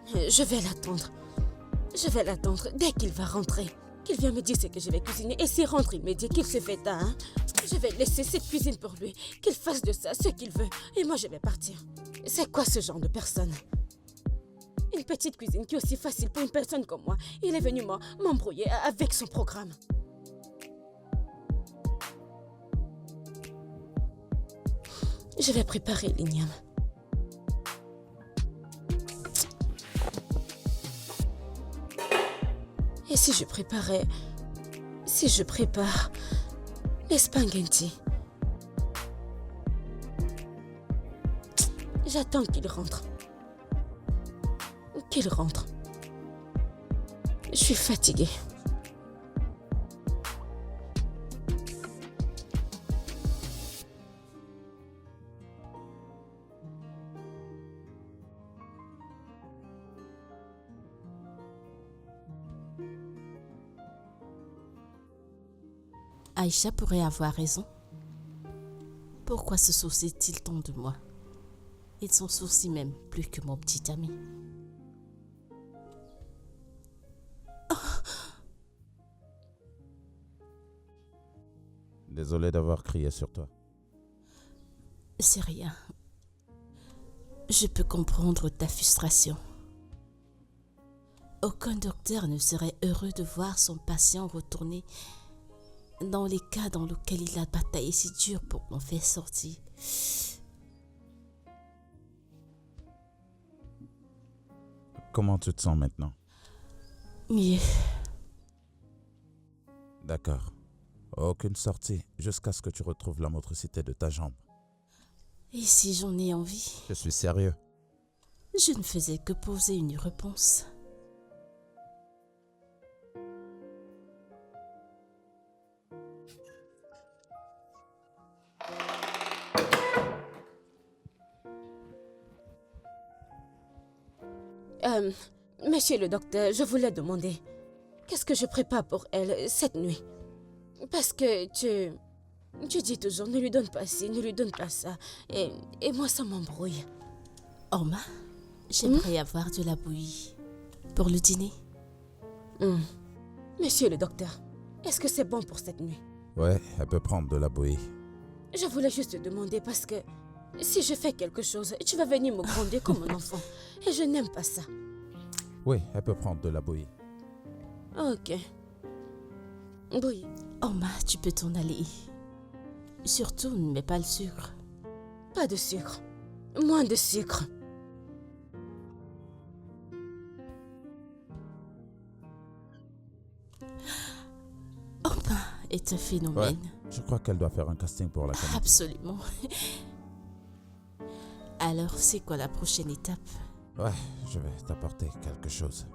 Je vais l'attendre dès qu'il va rentrer. Qu'il vienne me dire ce que je vais cuisiner et s'il rentre, il me dit qu'il se fait tard. Hein? Je vais laisser cette cuisine pour lui, qu'il fasse de ça ce qu'il veut et moi je vais partir. C'est quoi ce genre de personne? Une petite cuisine qui est aussi facile pour une personne comme moi. Il est venu m'embrouiller avec son programme. Je vais préparer l'igname. Et si je prépare les spaghettis. J'attends qu'il rentre. Je suis fatiguée. Aïcha pourrait avoir raison. Pourquoi se soucie-t-il tant de moi? Il s'en soucie même plus que mon petit ami. Désolé d'avoir crié sur toi. C'est rien. Je peux comprendre ta frustration. Aucun docteur ne serait heureux de voir son patient retourner dans les cas dans lesquels il a bataillé si dur pour m'en faire sortir. Comment tu te sens maintenant? Mieux. D'accord. Aucune sortie jusqu'à ce que tu retrouves la motricité de ta jambe. Et si j'en ai envie? Je suis sérieux. Je ne faisais que poser une réponse. Monsieur le docteur, je voulais demander, qu'est-ce que je prépare pour elle cette nuit? Parce que tu dis toujours, ne lui donne pas ci, ne lui donne pas ça. Et moi, ça m'embrouille. Orma, j'aimerais avoir de la bouillie pour le dîner. Monsieur le docteur, est-ce que c'est bon pour cette nuit? Ouais, elle peut prendre de la bouillie. Je voulais juste te demander parce que Si je fais quelque chose, tu vas venir me gronder comme un enfant. Et je n'aime pas ça. Oui, elle peut prendre de la bouillie. Ok. Oui. Oma, tu peux t'en aller. Surtout, ne mets pas le sucre. Pas de sucre. Moins de sucre. Oma est un phénomène. Je crois qu'elle doit faire un casting pour la caméra. Absolument. Alors, c'est quoi la prochaine étape? Ouais, je vais t'apporter quelque chose.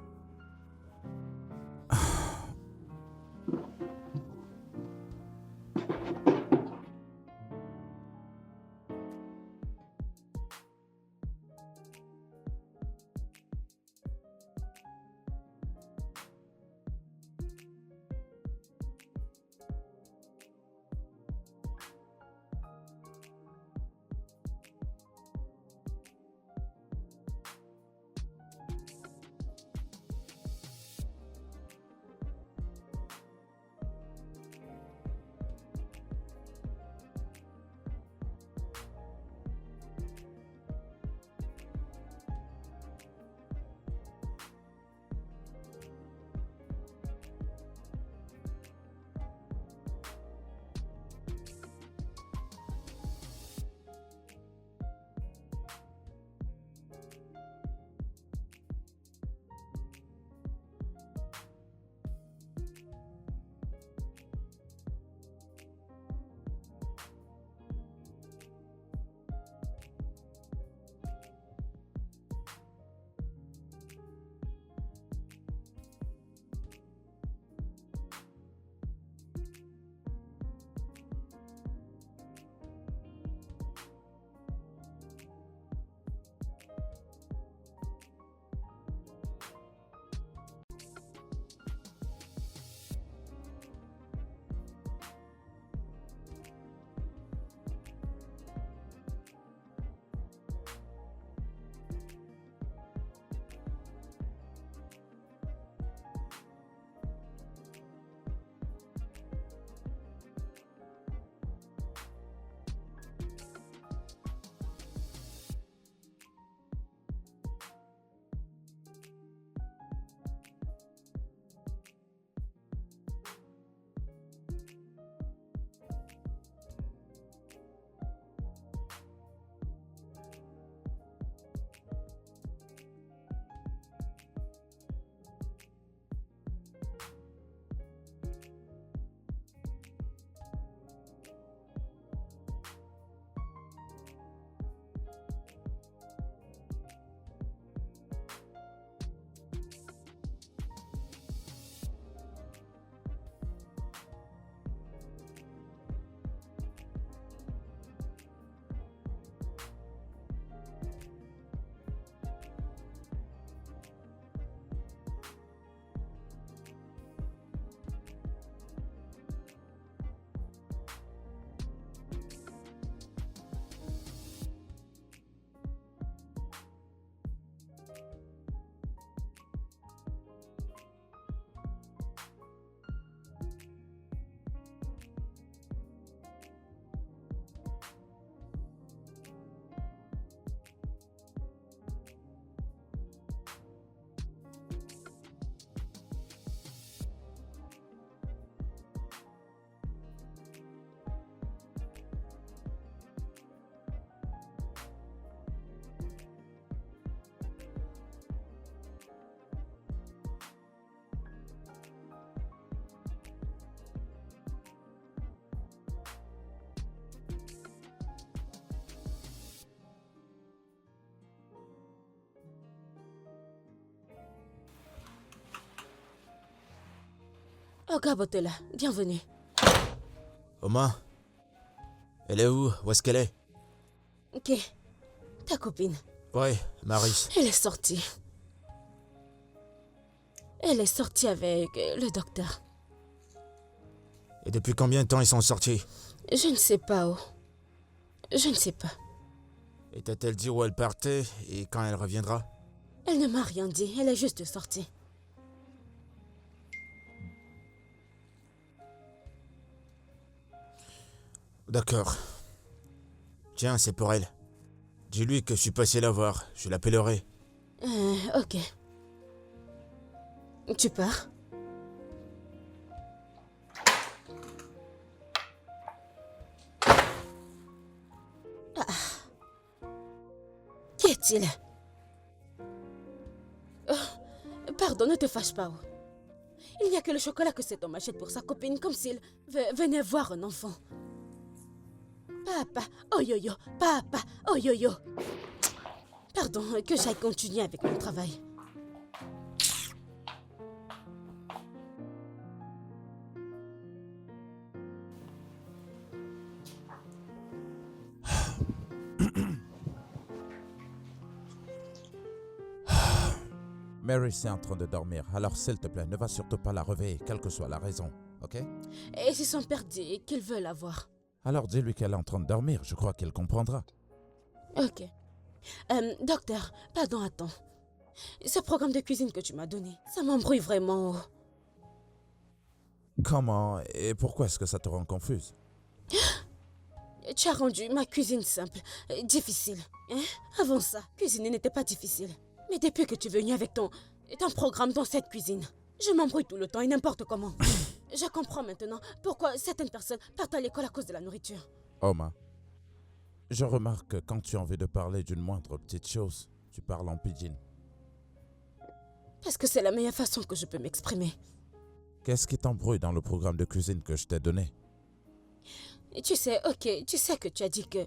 Oh, Gabotela, bienvenue. Oma? Elle est où? Où est-ce qu'elle est? Ok. Ta copine. Ouais, Maris. Elle est sortie. Elle est sortie avec le docteur. Et depuis combien de temps ils sont sortis? Je ne sais pas où. Je ne sais pas. Et t'a-t-elle dit où elle partait et quand elle reviendra? Elle ne m'a rien dit. Elle est juste sortie. D'accord. Tiens, c'est pour elle. Dis-lui que je suis passé la voir. Je l'appellerai. Ok. Tu pars? Qui est-il? Pardon, ne te fâche pas. Il n'y a que le chocolat que cet homme achète pour sa copine, comme s'il venait voir un enfant. Papa, oh yo-yo, papa, oh yo-yo. Pardon, que j'aille continuer avec mon travail. Mary est en train de dormir, alors s'il te plaît, ne va surtout pas la réveiller, quelle que soit la raison, ok? Et si son père dit qu'il veut la voir? Alors dis-lui qu'elle est en train de dormir, je crois qu'elle comprendra. Ok. Docteur, pardon, attends. Ce programme de cuisine que tu m'as donné, ça m'embrouille vraiment. Comment et pourquoi est-ce que ça te rend confuse? Tu as rendu ma cuisine simple, difficile. Hein? Avant ça, cuisiner n'était pas difficile. Mais depuis que tu es venu avec ton programme dans cette cuisine, je m'embrouille tout le temps et n'importe comment. Je comprends maintenant pourquoi certaines personnes partent à l'école à cause de la nourriture. Oma, je remarque que quand tu as envie de parler d'une moindre petite chose, tu parles en pidgin. Parce que c'est la meilleure façon que je peux m'exprimer. Qu'est-ce qui t'embrouille dans le programme de cuisine que je t'ai donné? Et tu sais, ok, tu sais que tu as dit que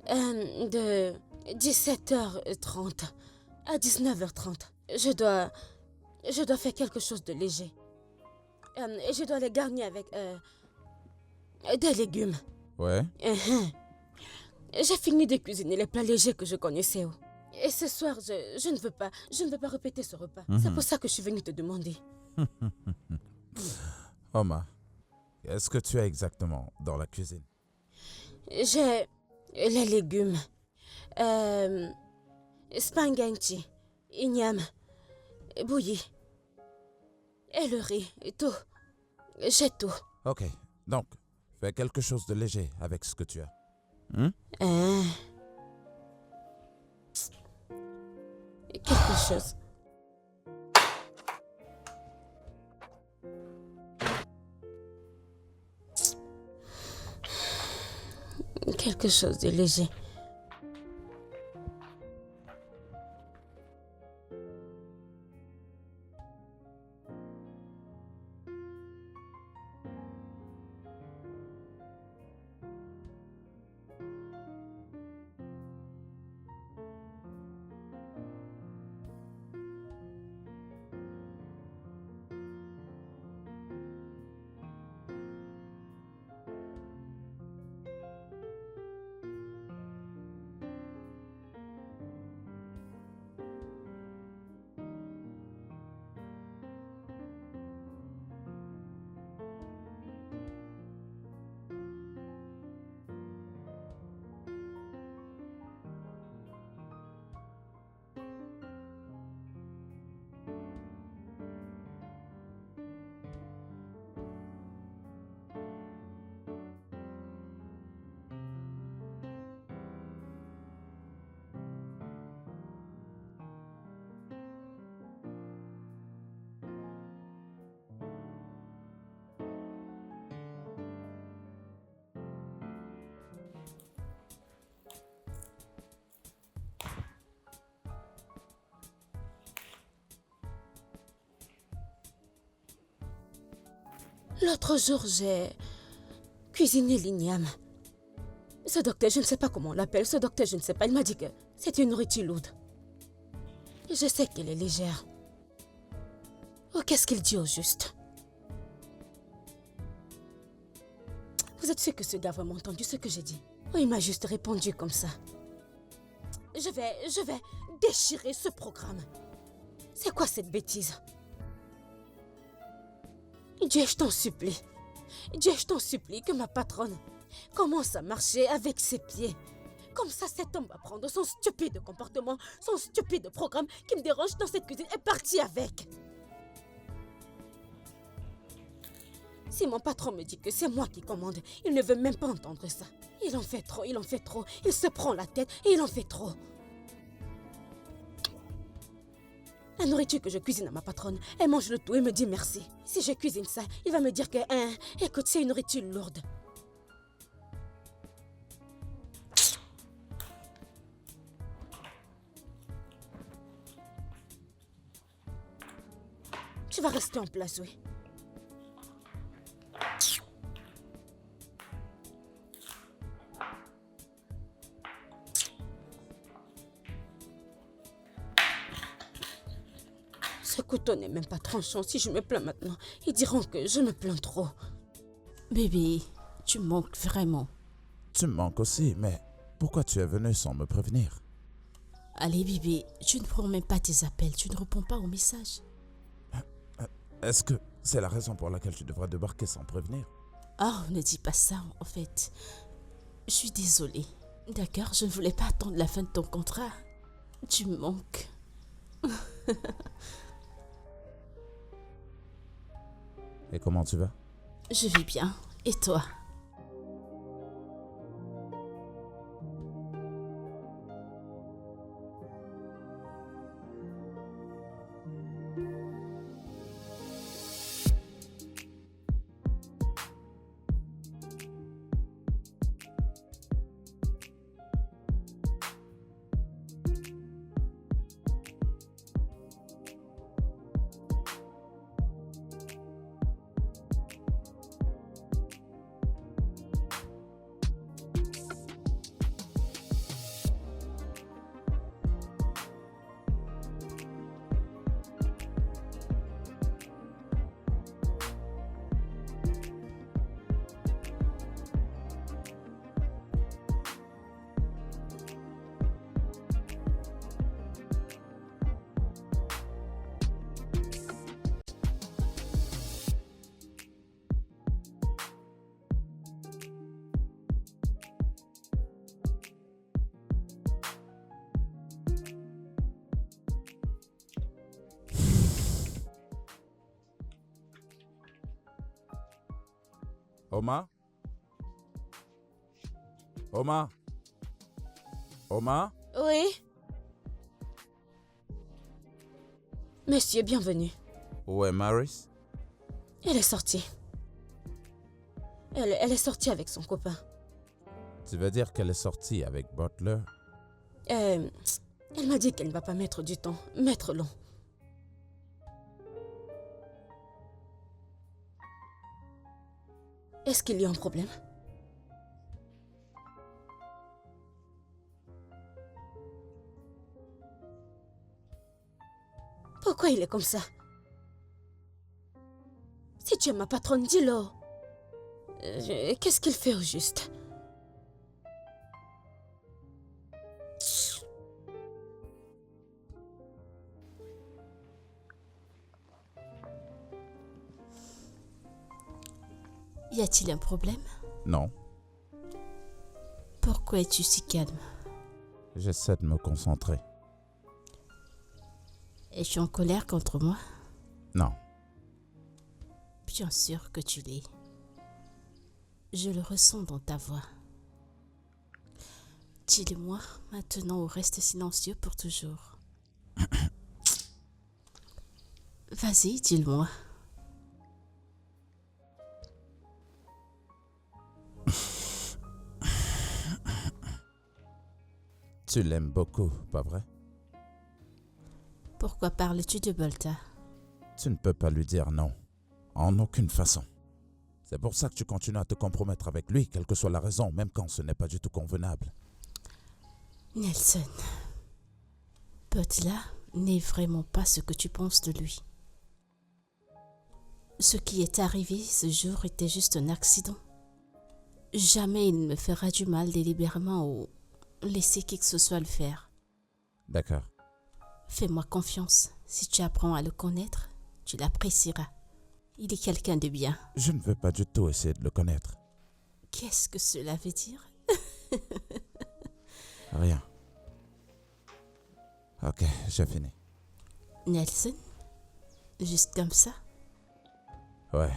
de 17h30 à 19h30, je dois faire quelque chose de léger. Et je dois les garnir avec des légumes. Ouais? J'ai fini de cuisiner les plats légers que je connaissais. Et ce soir, je ne veux pas répéter ce repas. C'est pour ça que je suis venue te demander. Oma, qu'est-ce que tu as exactement dans la cuisine? J'ai les légumes, spaghetti, igname, bouilli, et le riz, et tout. J'ai tout. Ok, donc, fais quelque chose de léger avec ce que tu as. Quelque chose. Quelque chose de léger. L'autre jour, j'ai cuisiné l'igname. Ce docteur, je ne sais pas comment on l'appelle. Ce docteur, je ne sais pas. Il m'a dit que c'est une nourriture lourde. Je sais qu'elle est légère. Oh, qu'est-ce qu'il dit au juste? Vous êtes sûr que ce gars a vraiment entendu ce que j'ai dit? Oh, il m'a juste répondu comme ça. Je vais déchirer ce programme. C'est quoi cette bêtise? Dieu, je t'en supplie. Dieu, je t'en supplie que ma patronne commence à marcher avec ses pieds. Comme ça, cet homme va prendre son stupide comportement, son stupide programme qui me dérange dans cette cuisine et partir avec. Si mon patron me dit que c'est moi qui commande, il ne veut même pas entendre ça. Il en fait trop, il en fait trop. Il se prend la tête et il en fait trop. La nourriture que je cuisine à ma patronne, elle mange le tout et me dit merci. Si je cuisine ça, il va me dire que, écoute, c'est une nourriture lourde. Tu vas rester en place, oui. Ce couteau n'est même pas tranchant. Si je me plains maintenant, ils diront que je me plains trop. Bébé, tu manques vraiment. Tu me manques aussi, mais pourquoi tu es venu sans me prévenir? Allez, bébé, tu ne prends même pas tes appels, tu ne réponds pas aux messages. Est-ce que c'est la raison pour laquelle tu devrais débarquer sans prévenir? Oh, ne dis pas ça, en fait. Je suis désolée. D'accord, je ne voulais pas attendre la fin de ton contrat. Tu me manques. Et comment tu vas? Je vais bien. Et toi? Oma? Oma? Oma? Oui. Monsieur, bienvenue. Où est Maris? Elle est sortie. Elle est sortie avec son copain. Tu veux dire qu'elle est sortie avec Butler? Elle m'a dit qu'elle ne va pas mettre du temps, mettre long. Est-ce qu'il y a un problème? Pourquoi il est comme ça? Si tu es ma patronne, dis-le. Qu'est-ce qu'il fait au juste? Y a-t-il un problème? Non, Pourquoi es-tu si calme? j'essaie de me concentrer. Es-tu en colère contre moi? Non, Bien sûr que tu l'es. Je le ressens dans ta voix. Dis-le-moi maintenant ou reste silencieux pour toujours. Vas-y, dis-le-moi. tu l'aimes beaucoup, pas vrai? Pourquoi parles-tu de Bolta? Tu ne peux pas lui dire non, en aucune façon. C'est pour ça que tu continues à te compromettre avec lui, quelle que soit la raison, même quand ce n'est pas du tout convenable. Nelson, Butler n'est vraiment pas ce que tu penses de lui. Ce qui est arrivé ce jour était juste un accident. Jamais il ne me fera du mal délibérément ou laisser qui que ce soit le faire. D'accord. Fais-moi confiance. Si tu apprends à le connaître, tu l'apprécieras. Il est quelqu'un de bien. Je ne veux pas du tout essayer de le connaître. Qu'est-ce que cela veut dire? Rien. Ok, j'ai fini. Nelson? Juste comme ça? Ouais.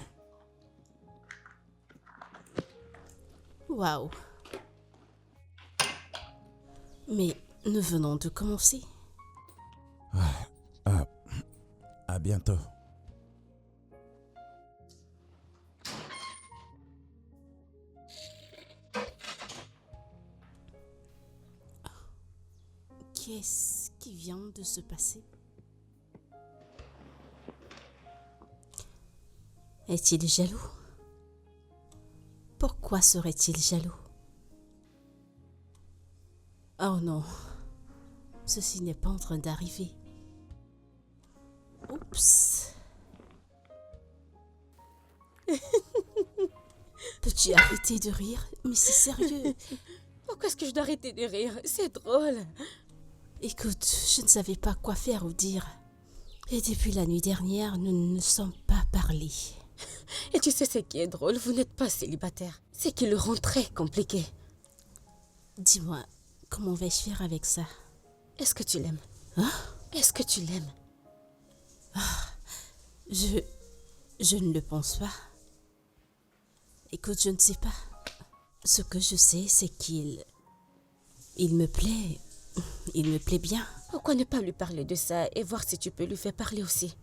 Waouh. Mais nous venons de commencer. À bientôt. Qu'est-ce qui vient de se passer? Est-il jaloux? Pourquoi serait-il jaloux? Oh non, ceci n'est pas en train d'arriver. Oups. Peux-tu arrêter de rire? Mais c'est sérieux. Pourquoi est-ce que je dois arrêter de rire? C'est drôle. Écoute, je ne savais pas quoi faire ou dire. Et depuis la nuit dernière, nous ne nous sommes pas parlé. Et tu sais ce qui est drôle? Vous n'êtes pas célibataire. C'est qui le rend très compliqué. Dis-moi, comment vais-je faire avec ça? Est-ce que tu l'aimes? Hein? Est-ce que tu l'aimes? Je ne le pense pas. Écoute, je ne sais pas. Ce que je sais, c'est qu'il me plaît. Il me plaît bien. Pourquoi ne pas lui parler de ça et voir si tu peux lui faire parler aussi?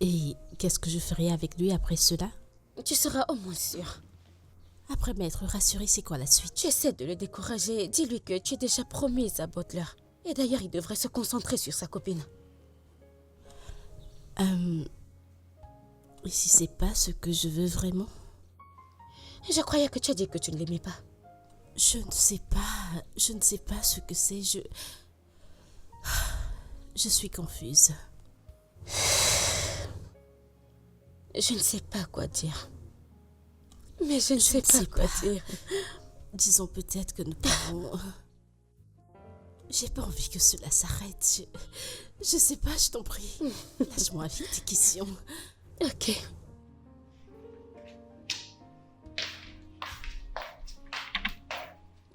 Et qu'est-ce que je ferai avec lui après cela? Tu seras au moins sûr. Après m'être rassurée, c'est quoi la suite? Tu essaies de le décourager. Dis-lui que tu es déjà promise à Butler. Et d'ailleurs, il devrait se concentrer sur sa copine. Et si c'est pas ce que je veux vraiment? Je croyais que tu as dit que tu ne l'aimais pas. Je ne sais pas ce que c'est, je suis confuse. Je ne sais pas quoi dire. Mais je ne sais pas quoi dire. Disons peut-être que nous pouvons... J'ai pas envie que cela s'arrête. Je sais pas, je t'en prie. Lâche-moi vite, question. Ok.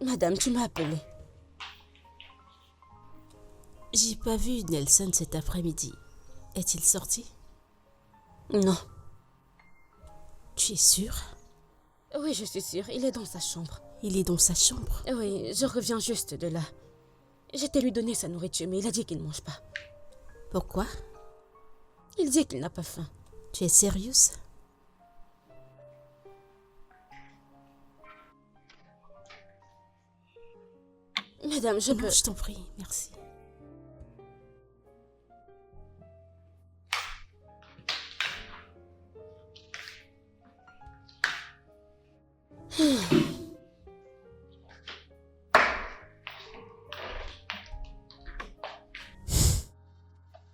Madame, tu m'as appelé. J'ai pas vu Nelson cet après-midi. Est-il sorti? Non. Tu es sûre? Oui, je suis sûre. Il est dans sa chambre. Il est dans sa chambre? Oui, je reviens juste de là. J'étais lui donner sa nourriture, mais il a dit qu'il ne mange pas. Pourquoi? Il dit qu'il n'a pas faim. Tu es sérieuse? Madame, je Non, peux... je t'en prie, merci.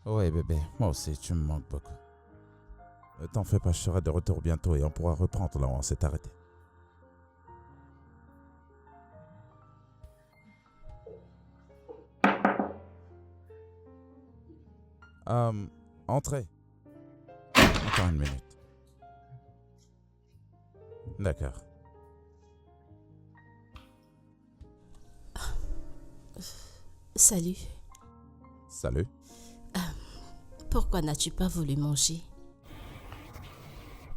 Ouais bébé, moi aussi tu me manques beaucoup. T'en fais pas, je serai de retour bientôt et on pourra reprendre là où on s'est arrêté. Entrez. Encore une minute. D'accord. Salut. Salut. Pourquoi n'as-tu pas voulu manger?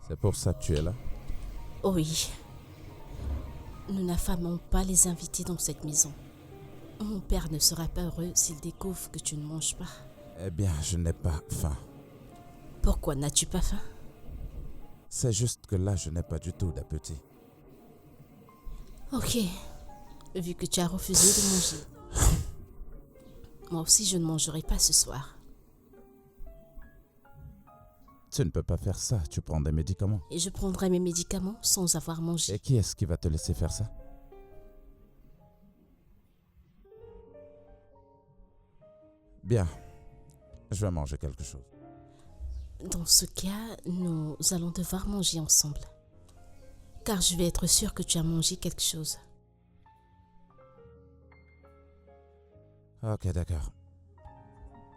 C'est pour ça que tu es là? Oui. Nous n'affamons pas les invités dans cette maison. Mon père ne sera pas heureux s'il découvre que tu ne manges pas. Eh bien, je n'ai pas faim. Pourquoi n'as-tu pas faim? C'est juste que là, je n'ai pas du tout d'appétit. Ok. Vu que tu as refusé de manger. Moi aussi, je ne mangerai pas ce soir. Tu ne peux pas faire ça, tu prends des médicaments. Et je prendrai mes médicaments sans avoir mangé. Et qui est-ce qui va te laisser faire ça? Bien, je vais manger quelque chose. Dans ce cas, nous allons devoir manger ensemble. Car je vais être sûre que tu as mangé quelque chose. Ok, d'accord.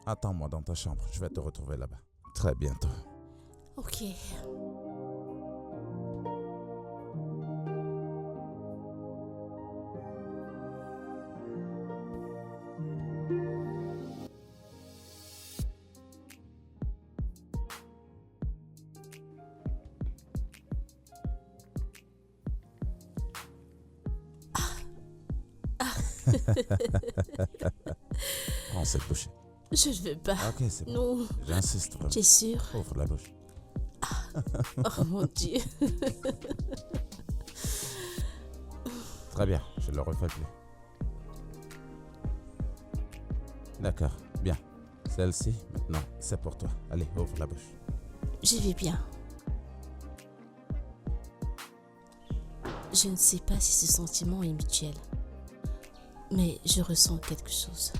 Attends-moi dans ta chambre, je vais te retrouver là-bas. Très bientôt. Ok. Prends cette bouchée. Je ne veux pas. Ok, c'est bon. Non, J'insiste vraiment. tu es sûr? Ouvre la bouche. Oh mon Dieu. Très bien, je le refais plus. D'accord, bien. Celle-ci, maintenant, c'est pour toi. Allez, ouvre la bouche. Je vais bien. Je ne sais pas si ce sentiment est mutuel, mais je ressens quelque chose.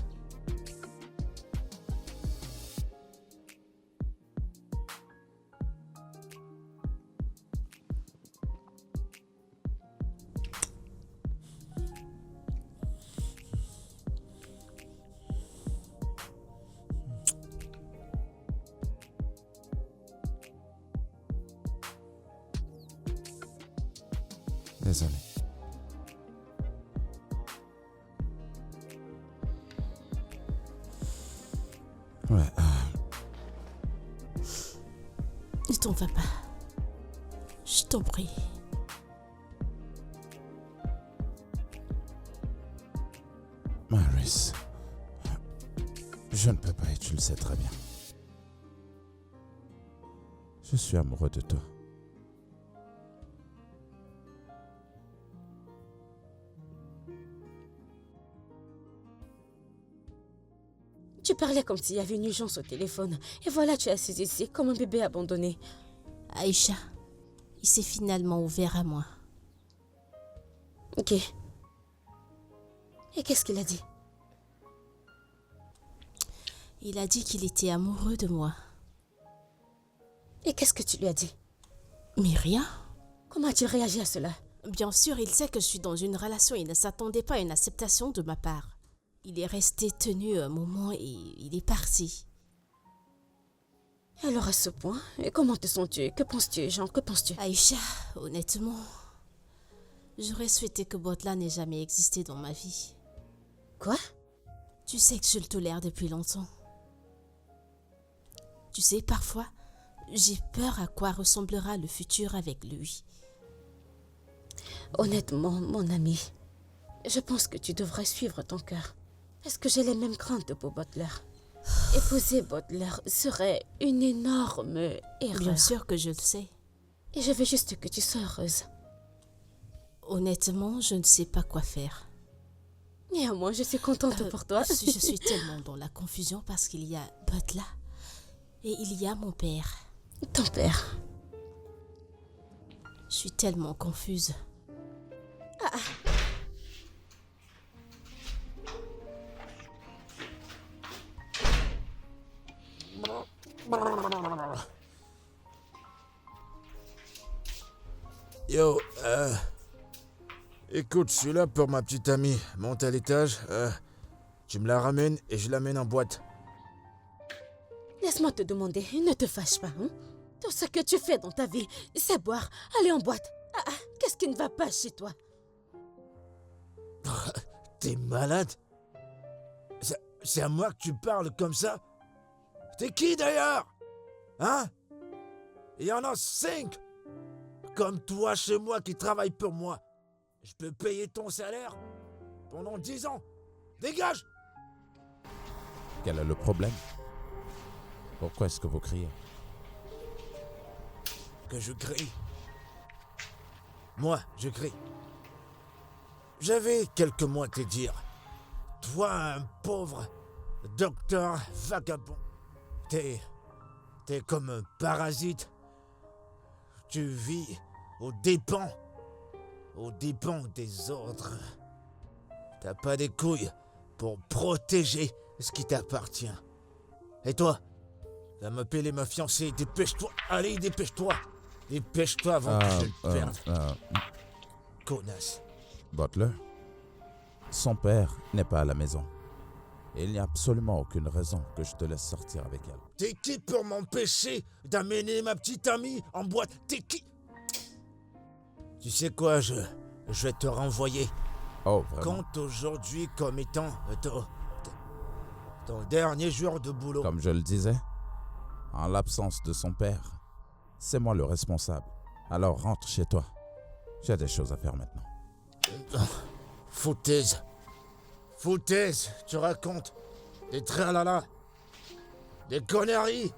Désolé. Ouais, Ne t'en va pas. Je t'en prie. Maris, je ne peux pas et tu le sais très bien. Je suis amoureux de toi. Tu parlais comme s'il y avait une urgence au téléphone. Et voilà, tu es assise ici comme un bébé abandonné. Aïcha, il s'est finalement ouvert à moi. Ok. Et qu'est-ce qu'il a dit? Il a dit qu'il était amoureux de moi. Et qu'est-ce que tu lui as dit? Mais rien. Comment as-tu réagi à cela? Bien sûr, il sait que je suis dans une relation et ne s'attendait pas à une acceptation de ma part. Il est resté tenu un moment et il est parti. Alors à ce point, et comment te sens-tu? Que penses-tu, Jean? Que penses-tu? Aïcha, honnêtement, j'aurais souhaité que Botla n'ait jamais existé dans ma vie. Quoi? Tu sais que je le tolère depuis longtemps. Tu sais, parfois, j'ai peur à quoi ressemblera le futur avec lui. Honnêtement, mon ami, je pense que tu devrais suivre ton cœur. Est-ce que j'ai les mêmes craintes pour Butler? Épouser Butler serait une énorme erreur. Bien sûr que je le sais. Et je veux juste que tu sois heureuse. Honnêtement, je ne sais pas quoi faire. Néanmoins, je suis contente pour toi. Je suis tellement dans la confusion parce qu'il y a Butler et il y a mon père. Ton père. Je suis tellement confuse. Yo, écoute, je suis là pour ma petite amie. Monte à l'étage, tu me la ramènes et je l'amène en boîte. Laisse-moi te demander, ne te fâche pas. Hein? Tout ce que tu fais dans ta vie, c'est boire, aller en boîte. Qu'est-ce qui ne va pas chez toi? T'es malade? C'est à moi que tu parles comme ça? T'es qui d'ailleurs? Hein? Il y en a 5 comme toi chez moi qui travaillent pour moi. Je peux payer ton salaire pendant 10 ans. Dégage! Quel est le problème? Pourquoi est-ce que vous criez? Que je crie. Moi, je crie. J'avais quelques mots à te dire. Toi, un pauvre docteur vagabond. T'es comme un parasite. Tu vis aux dépens des autres. T'as pas des couilles pour protéger ce qui t'appartient. Et toi, va m'appeler ma fiancée, dépêche-toi, allez, dépêche-toi. Dépêche-toi avant que je te perde. Connasse. Butler, son père n'est pas à la maison. Et il n'y a absolument aucune raison que je te laisse sortir avec elle. T'es qui pour m'empêcher d'amener ma petite amie en boîte? T'es qui? Tu sais quoi, je vais te renvoyer. Oh, vraiment? Compte aujourd'hui comme étant ton dernier jour de boulot. Comme je le disais, en l'absence de son père, c'est moi le responsable. Alors rentre chez toi. J'ai des choses à faire maintenant. Foutaise. Foutaise, tu racontes. Des tralala. Des conneries.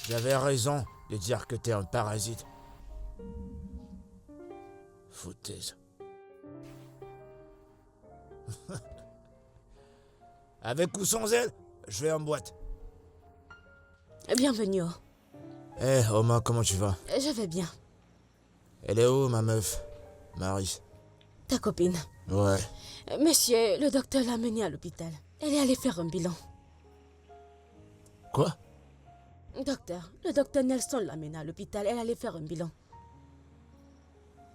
J'avais raison de dire que t'es un parasite. Foutaise. Avec ou sans elle, je vais en boîte. Bienvenue. Eh, Oma, comment tu vas? Je vais bien. Elle est où, ma meuf? Marie. Ta copine. Ouais. Monsieur, le docteur l'a menée à l'hôpital. Elle est allée faire un bilan. Quoi? Docteur, le docteur Nelson l'a menée à l'hôpital. Elle allait faire un bilan.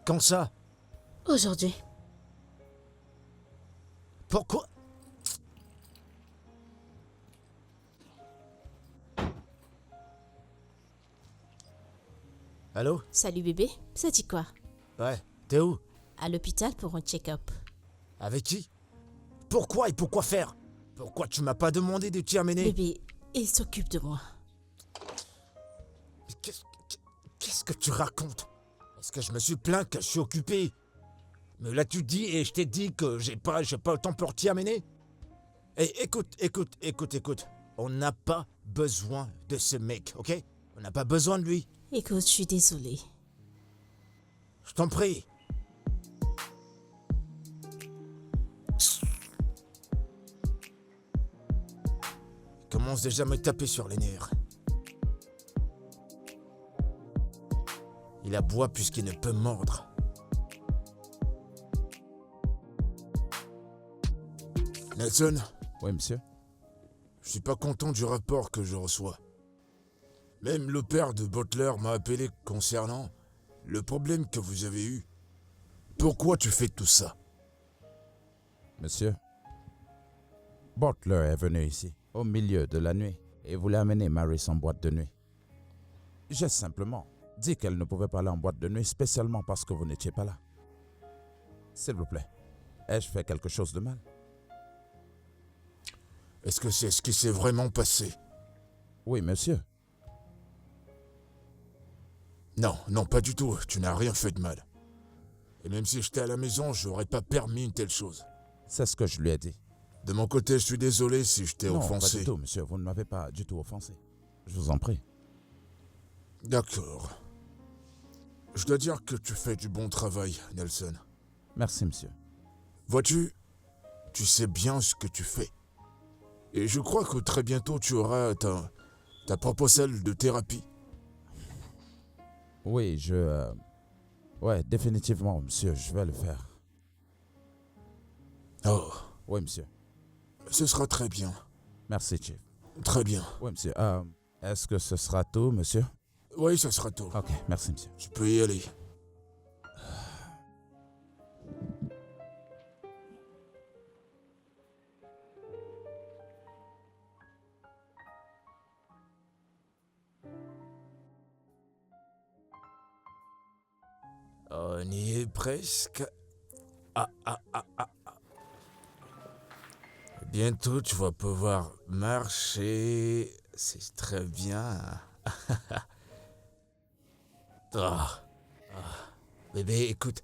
Quand ça? Aujourd'hui. Pourquoi? Allô? Salut bébé, ça dit quoi? Ouais, t'es où? À l'hôpital pour un check-up. Avec qui? Pourquoi et pourquoi faire? Pourquoi tu m'as pas demandé de t'y amener? Bébé, il s'occupe de moi. Mais qu'est-ce que tu racontes? Est-ce que je me suis plaint que je suis occupé? Mais là tu dis et je t'ai dit que j'ai pas le temps pour t'y amener? Eh, écoute. On n'a pas besoin de ce mec, ok? On n'a pas besoin de lui. Écoute, je suis désolée. Je t'en prie. Il commence déjà à me taper sur les nerfs. Il aboie puisqu'il ne peut mordre. Nelson, Oui, monsieur. je suis pas content du rapport que je reçois. Même le père de Butler m'a appelé concernant le problème que vous avez eu. Pourquoi tu fais tout ça? Monsieur, Butler est venu ici, au milieu de la nuit, et voulait amener Maris en boîte de nuit. J'ai simplement dit qu'elle ne pouvait pas aller en boîte de nuit, spécialement parce que vous n'étiez pas là. S'il vous plaît, ai-je fait quelque chose de mal? Est-ce que c'est ce qui s'est vraiment passé? Oui, monsieur. Non, pas du tout. Tu n'as rien fait de mal. Et même si j'étais à la maison, j'aurais pas permis une telle chose. C'est ce que je lui ai dit. De mon côté, je suis désolé si je t'ai Non, pas offensé. du tout, monsieur. Vous ne m'avez pas du tout offensé. Je vous en prie. D'accord. Je dois dire que tu fais du bon travail, Nelson. Merci, monsieur. Vois-tu, tu sais bien ce que tu fais. Et je crois que très bientôt, tu auras ta propre salle de thérapie. Oui, ouais, définitivement, monsieur, je vais le faire. Oh, Oui, monsieur. ce sera très bien. Merci, Chief. Très bien. Oui, monsieur. Est-ce que ce sera tout, monsieur? Oui, ce sera tout. Ok, merci, monsieur. Tu peux y aller. On y est presque. Ah. Bientôt, tu vas pouvoir marcher. C'est très bien. Bébé, écoute,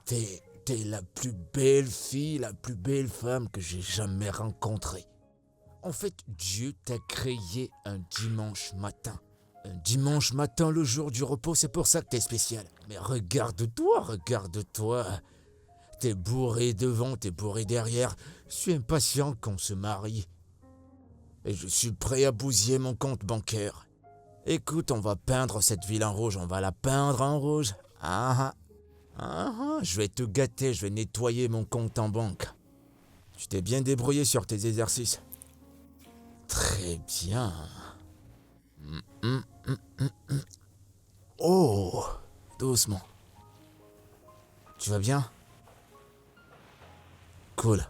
t'es la plus belle fille, la plus belle femme que j'ai jamais rencontrée. En fait, Dieu t'a créé un dimanche matin. Un dimanche matin, le jour du repos, c'est pour ça que t'es spécial. Mais regarde-toi. T'es bourré devant, t'es bourré derrière. Je suis impatient qu'on se marie. Et je suis prêt à bousiller mon compte bancaire. Écoute, on va peindre cette ville en rouge, on va la peindre en rouge. Je vais te gâter, je vais nettoyer mon compte en banque. Tu t'es bien débrouillé sur tes exercices. Très bien. Oh, doucement. Tu vas bien? Cool.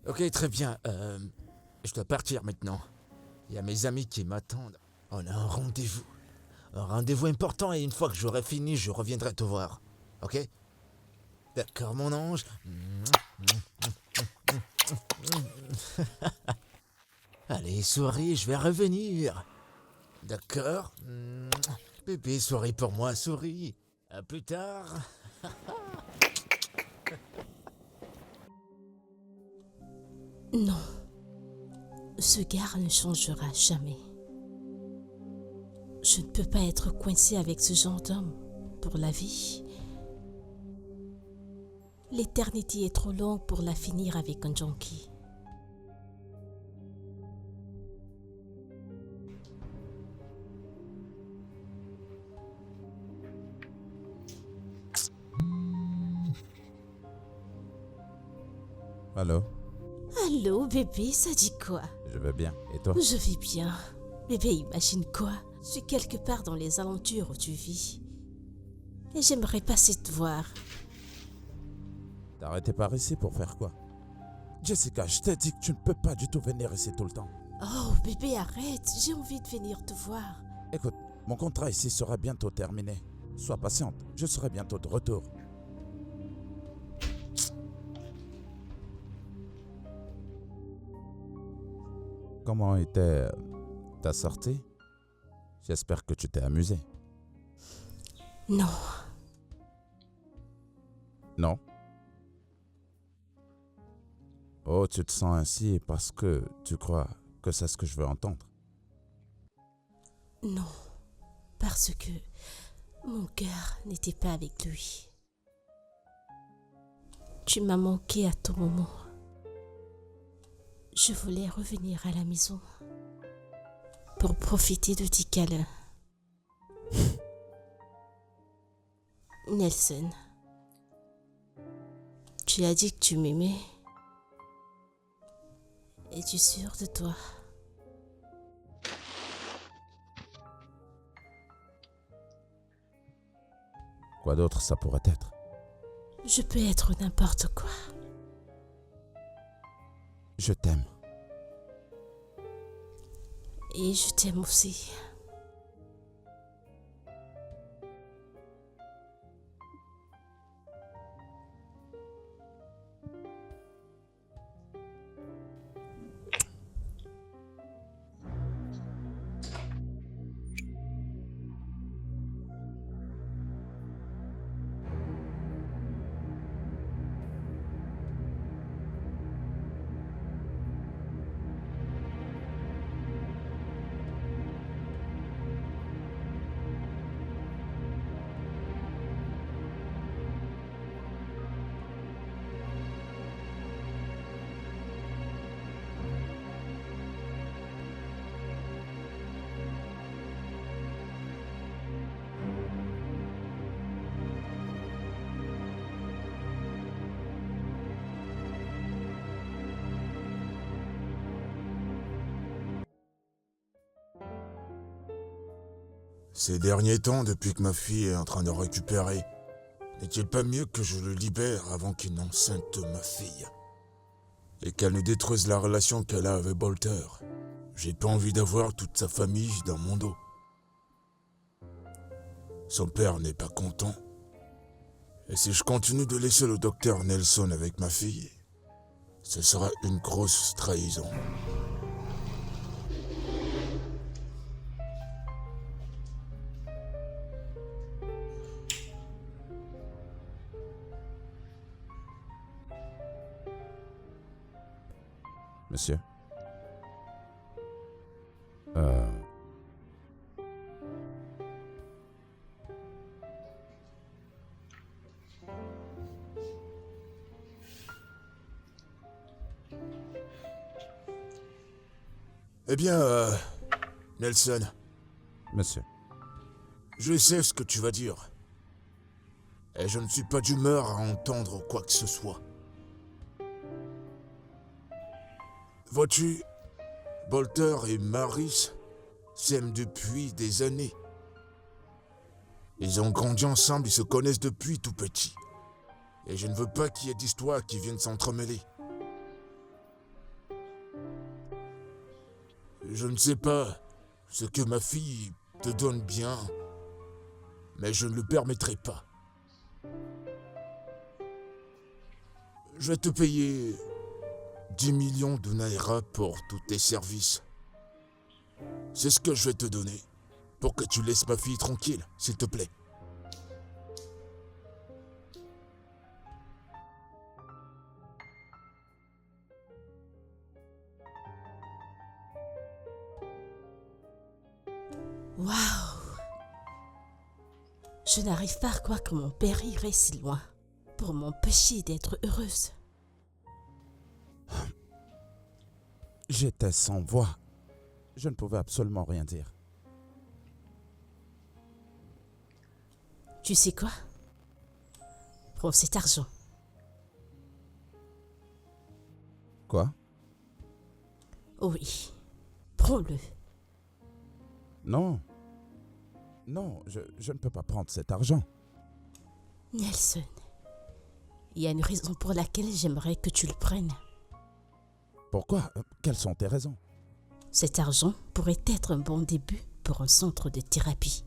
Ok, très bien. Je dois partir maintenant. Il y a mes amis qui m'attendent. On a un rendez-vous. Un rendez-vous important et une fois que j'aurai fini, je reviendrai te voir. Ok? D'accord, mon ange. Allez, souris, je vais revenir. D'accord? Bébé, souris pour moi, souris. À plus tard. Non. Ce gars ne changera jamais. Je ne peux pas être coincée avec ce genre d'homme pour la vie. L'éternité est trop longue pour la finir avec un junkie. Allô? Allô, bébé, ça dit quoi? Je vais bien. Et toi? Je vais bien. Bébé, imagine quoi? Je suis quelque part dans les aventures où tu vis. Et j'aimerais passer te voir. T'as arrêté par ici pour faire quoi? Jessica, je t'ai dit que tu ne peux pas du tout venir ici tout le temps. Oh, bébé, arrête. J'ai envie de venir te voir. Écoute, mon contrat ici sera bientôt terminé. Sois patiente, je serai bientôt de retour. Comment était ta sortie? J'espère que tu t'es amusé. Non. Non? Oh, tu te sens ainsi parce que tu crois que c'est ce que je veux entendre. Non. Parce que mon cœur n'était pas avec lui. Tu m'as manqué à tout moment. Je voulais revenir à la maison pour profiter de tes câlins. Nelson, tu as dit que tu m'aimais. Es-tu sûr de toi? Quoi d'autre ça pourrait être? Je peux être n'importe quoi. Je t'aime. Et je t'aime aussi. Ces derniers temps, depuis que ma fille est en train de récupérer, n'est-il pas mieux que je le libère avant qu'il n'enceinte ma fille et qu'elle ne détruise la relation qu'elle a avec Bolter? J'ai pas envie d'avoir toute sa famille dans mon dos. Son père n'est pas content. Et si je continue de laisser le docteur Nelson avec ma fille, ce sera une grosse trahison. Monsieur? Eh bien, Nelson, Monsieur. je sais ce que tu vas dire. Et je ne suis pas d'humeur à entendre quoi que ce soit. Vois-tu, Bolter et Maris s'aiment depuis des années. Ils ont grandi ensemble, ils se connaissent depuis tout petit. Et je ne veux pas qu'il y ait d'histoires qui viennent s'entremêler. Je ne sais pas ce que ma fille te donne bien, mais je ne le permettrai pas. Je vais te payer 10 millions de Naira pour tous tes services. C'est ce que je vais te donner pour que tu laisses ma fille tranquille, s'il te plaît. Waouh! Je n'arrive pas à croire que mon père irait si loin pour m'empêcher d'être heureuse. J'étais sans voix. Je ne pouvais absolument rien dire. Tu sais quoi? Prends cet argent. Quoi? Oui, prends-le. Non. Non, je ne peux pas prendre cet argent. Nelson, il y a une raison pour laquelle j'aimerais que tu le prennes. Pourquoi? Quelles sont tes raisons? Cet argent pourrait être un bon début pour un centre de thérapie.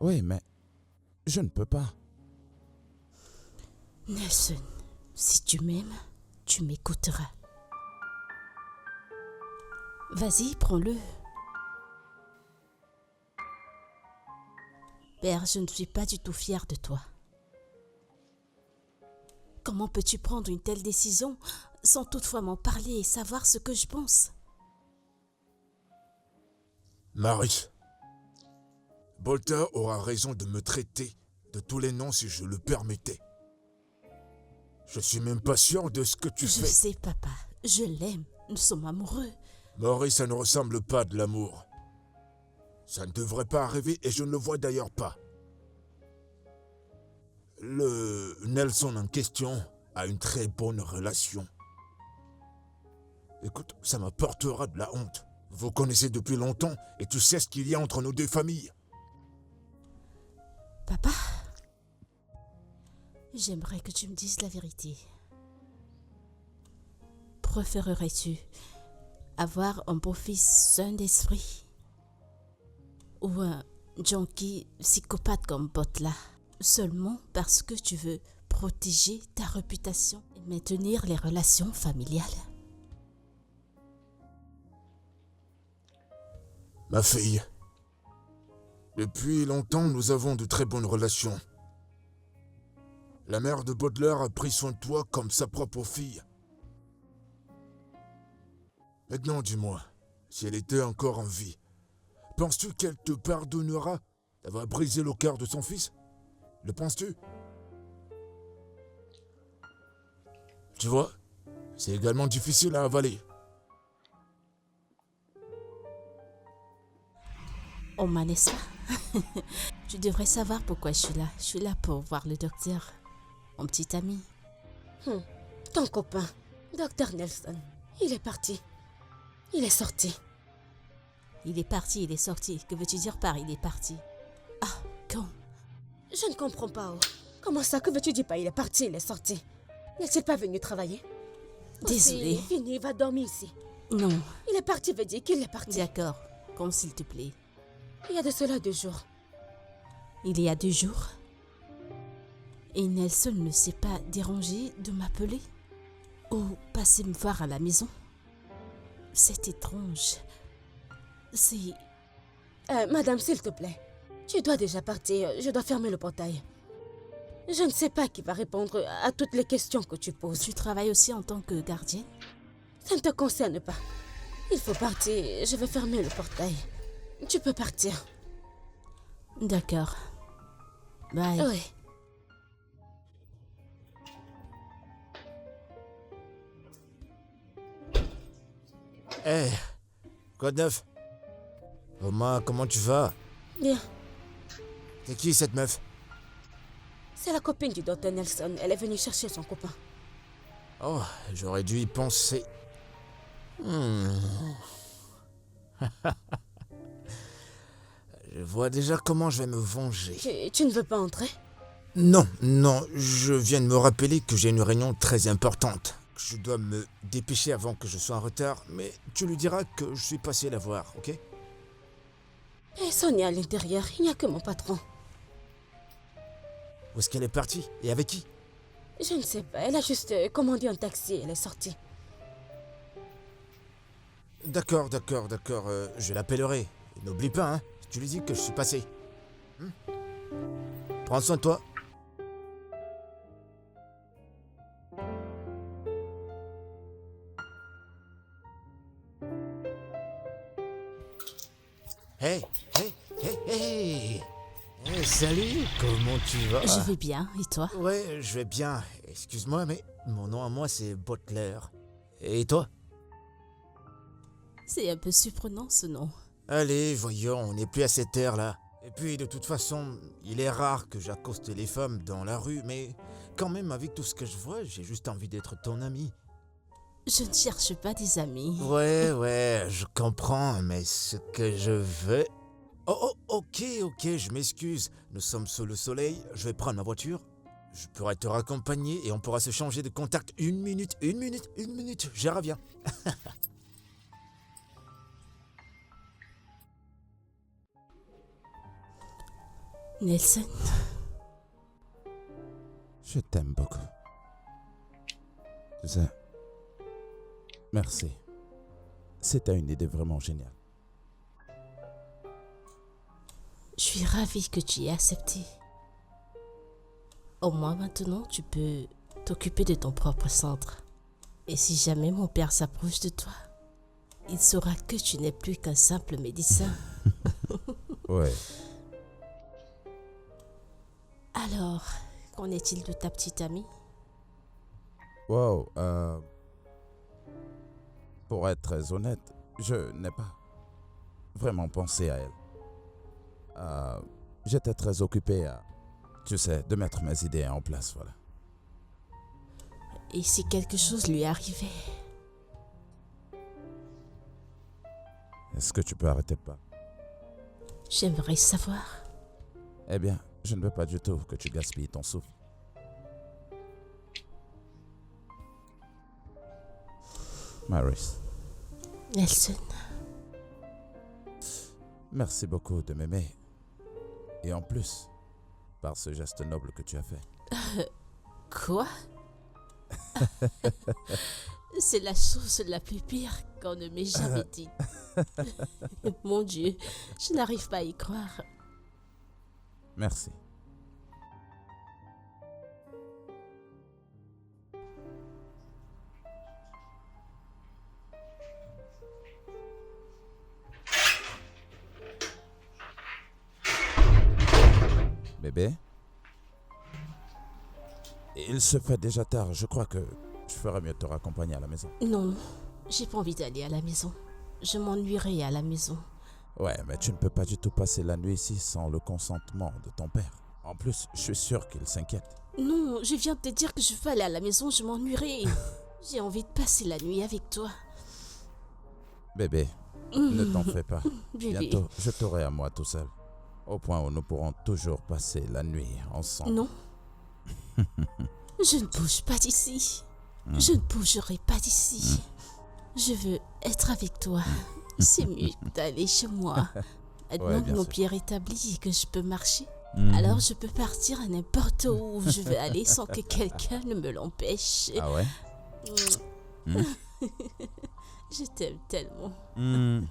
Oui, mais je ne peux pas. Nelson, si tu m'aimes, tu m'écouteras. Vas-y, prends-le. Père, je ne suis pas du tout fière de toi. Comment peux-tu prendre une telle décision sans toutefois m'en parler et savoir ce que je pense? Marie, Bolter aura raison de me traiter de tous les noms si je le permettais. Je suis même pas sûr de ce que tu Je fais. sais, papa. Je l'aime. Nous sommes amoureux. Maurice, ça ne ressemble pas à de l'amour. Ça ne devrait pas arriver et je ne le vois d'ailleurs pas. Le Nelson en question a une très bonne relation. Écoute, ça m'apportera de la honte. Vous connaissez depuis longtemps et tu sais ce qu'il y a entre nos deux familles. Papa, j'aimerais que tu me dises la vérité. Préférerais-tu avoir un beau-fils sain d'esprit ou un junkie psychopathe comme Butler seulement parce que tu veux protéger ta réputation et maintenir les relations familiales? Ma fille, depuis longtemps nous avons de très bonnes relations. La mère de Butler a pris soin de toi comme sa propre fille. Maintenant dis-moi, si elle était encore en vie, penses-tu qu'elle te pardonnera d'avoir brisé le cœur de son fils? Le penses-tu? Tu vois, c'est également difficile à avaler. Oh, Manessa, tu devrais savoir pourquoi je suis là. Je suis là pour voir le docteur, mon petit ami. Ton copain, Dr. Nelson, il est parti. Il est sorti. Il est parti, il est sorti. Que veux-tu dire par il est parti? Ah, quand? Je ne comprends pas. Oh. Comment ça, que veux-tu dire pas? Il est parti, il est sorti. N'est-il pas venu travailler? Désolée. Il est fini, il va dormir ici. Non, Il est parti, veut dire qu'il est parti. d'accord, comme s'il te plaît. Il y a de cela 2 jours. Il y a 2 jours. Et Nelson ne s'est pas dérangé de m'appeler ou passer me voir à la maison. C'est étrange. C'est... Madame, s'il te plaît, tu dois déjà partir. Je dois fermer le portail. Je ne sais pas qui va répondre à toutes les questions que tu poses. Tu travailles aussi en tant que gardienne? Ça ne te concerne pas. Il faut partir. Je vais fermer le portail. Tu peux partir. D'accord. Bye. Oui. Hé, quoi de neuf? Oma, comment tu vas? Bien. C'est qui cette meuf? C'est la copine du docteur Nelson. Elle est venue chercher son copain. Oh, j'aurais dû y penser. Je vois déjà comment je vais me venger. Tu ne veux pas entrer? Non, je viens de me rappeler que j'ai une réunion très importante. Je dois me dépêcher avant que je sois en retard, mais tu lui diras que je suis passé la voir, ok? Et Sonia à l'intérieur. Il n'y a que mon patron. Où est-ce qu'elle est partie? Et avec qui? Je ne sais pas. Elle a juste commandé un taxi et elle est sortie. D'accord, je l'appellerai. Et n'oublie pas, hein, tu lui dis que je suis passé. Prends soin de toi. Hey, hey, hey, hey. Hey, salut, comment tu vas? Je vais bien, et toi? Ouais, je vais bien. Excuse-moi, mais mon nom à moi, c'est Butler. Et toi? C'est un peu surprenant ce nom. Allez, voyons, on n'est plus à cette ère-là. Et puis, de toute façon, il est rare que j'accoste les femmes dans la rue, mais quand même, avec tout ce que je vois, j'ai juste envie d'être ton ami. Je ne cherche pas des amis. Ouais, je comprends, mais ce que je veux... Oh, ok, je m'excuse. Nous sommes sous le soleil, je vais prendre ma voiture. Je pourrais te raccompagner et on pourra se changer de contact une minute, je reviens. Nelson, Je t'aime beaucoup. Tu sais, merci. C'était une idée vraiment géniale. je suis ravie que tu aies accepté. Au moins maintenant, tu peux t'occuper de ton propre centre. Et si jamais mon père s'approche de toi, il saura que tu n'es plus qu'un simple médecin. Ouais. Alors, qu'en est-il de ta petite amie? Wow. Pour être très honnête, je n'ai pas vraiment pensé à elle. J'étais très occupé à, tu sais, de mettre mes idées en place, voilà. Et si quelque chose lui arrivait? Est-ce que tu peux arrêter pas? J'aimerais savoir. Eh bien, je ne veux pas du tout que tu gaspilles ton souffle. Maris, Nelson, merci beaucoup de m'aimer. Et en plus, par ce geste noble que tu as fait. quoi? C'est la chose la plus pire qu'on ne m'ait jamais dit. Mon Dieu, je n'arrive pas à y croire. Merci. Bébé? Il se fait déjà tard. Je crois que je ferais mieux de te raccompagner à la maison. Non, j'ai pas envie d'aller à la maison. Je m'ennuierai à la maison. Ouais, mais tu ne peux pas du tout passer la nuit ici sans le consentement de ton père. En plus, je suis sûr qu'il s'inquiète. Non, je viens de te dire que je veux aller à la maison, je m'ennuierai. J'ai envie de passer la nuit avec toi. Bébé, ne t'en fais pas. Bébé. Bientôt, je t'aurai à moi tout seul. Au point où nous pourrons toujours passer la nuit ensemble. Non. Je ne bouge pas d'ici. Je ne bougerai pas d'ici. Je veux être avec toi. C'est mieux d'aller chez moi. Maintenant Ouais, que bien mon sûr. pied est rétabli et que je peux marcher, Mhm. alors je peux partir à n'importe où je veux aller sans que quelqu'un ne me l'empêche. Ah ouais? Je t'aime tellement. Hmm.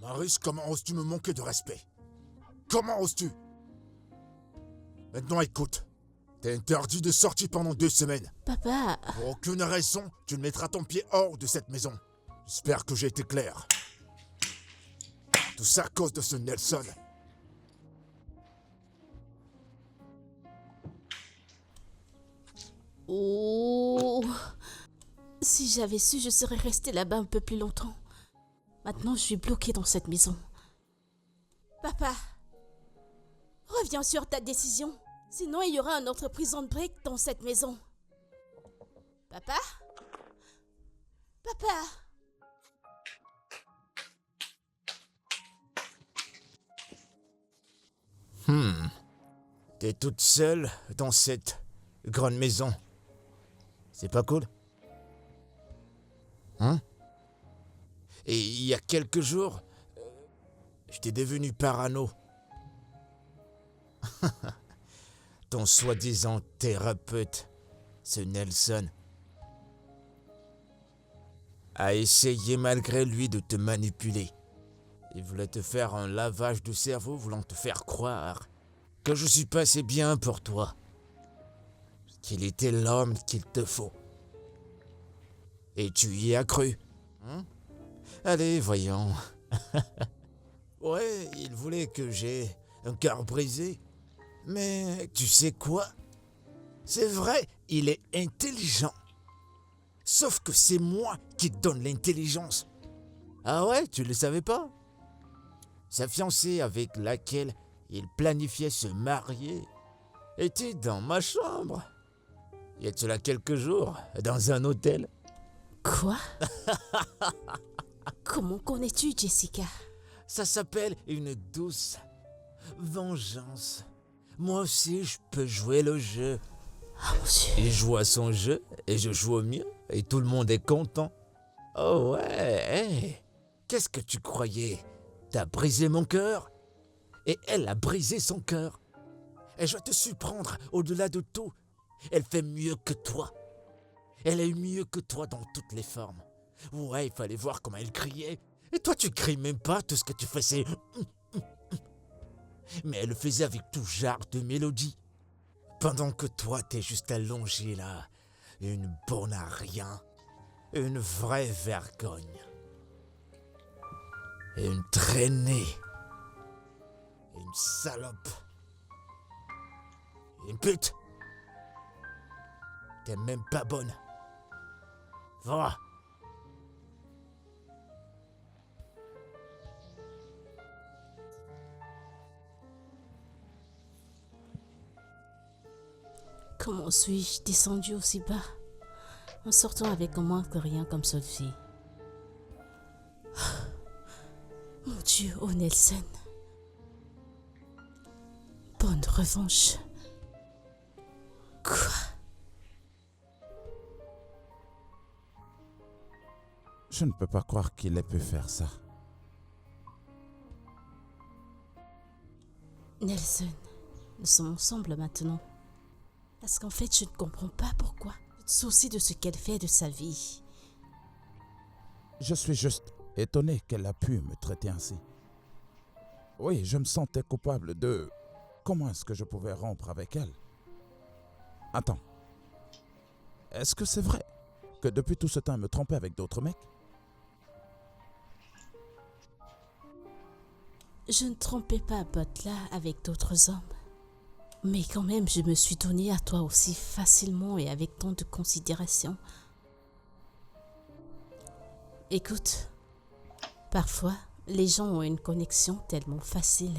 Maris, comment oses-tu me manquer de respect? Comment oses-tu? Maintenant écoute, t'es interdit de sortir pendant 2 semaines. Papa, Pour aucune raison, tu ne mettras ton pied hors de cette maison. J'espère que j'ai été clair. Tout ça à cause de ce Nelson. oh, si j'avais su, je serais restée là-bas un peu plus longtemps. Maintenant, je suis bloquée dans cette maison. Papa, reviens sur ta décision. Sinon, il y aura un autre prison break dans cette maison. Papa? Papa? T'es toute seule dans cette grande maison. C'est pas cool? Hein? Et il y a quelques jours, j'étais devenu parano. Ton soi-disant thérapeute, ce Nelson, a essayé malgré lui de te manipuler. Il voulait te faire un lavage de cerveau, voulant te faire croire que je suis pas assez bien pour toi. qu'il était l'homme qu'il te faut. Et tu y as cru. Hein? Allez, voyons. Ouais, il voulait que j'aie un cœur brisé. Mais tu sais quoi? C'est vrai, il est intelligent. Sauf que c'est moi qui donne l'intelligence. Ah ouais, tu le savais pas? Sa fiancée avec laquelle il planifiait se marier était dans ma chambre. Il y a de cela quelques jours, dans un hôtel. Quoi? Comment connais-tu Jessica? Ça s'appelle une douce vengeance. Moi aussi, je peux jouer le jeu. Oh mon Dieu. Il joue à son jeu et je joue au mien et tout le monde est content. Oh ouais, hey, qu'est-ce que tu croyais? T'as brisé mon cœur et elle a brisé son cœur. Et je vais te surprendre au-delà de tout. Elle fait mieux que toi. Elle est mieux que toi dans toutes les formes. Ouais, il fallait voir comment elle criait. Et toi, tu cries même pas, tout ce que tu fais, c'est... Mais elle le faisait avec tout genre de mélodie. Pendant que toi, t'es juste allongé là. Une bonne à rien. Une vraie vergogne. Une traînée. Une salope. Une pute. T'es même pas bonne. Va. Comment suis-je descendu aussi bas en sortant avec un moins que rien comme Sophie? Mon Dieu, oh Nelson. Bonne revanche. Quoi? Je ne peux pas croire qu'il ait pu faire ça. Nelson, nous sommes ensemble maintenant. Parce qu'en fait, je ne comprends pas pourquoi. Tu te soucies de ce qu'elle fait de sa vie. Je suis juste étonné qu'elle a pu me traiter ainsi. Oui, je me sentais coupable de... Comment est-ce que je pouvais rompre avec elle? Attends. Est-ce que c'est vrai que depuis tout ce temps, elle me trompait avec d'autres mecs? Je ne trompais pas Butler avec d'autres hommes. Mais quand même, je me suis donnée à toi aussi facilement et avec tant de considération. Écoute, parfois, les gens ont une connexion tellement facile.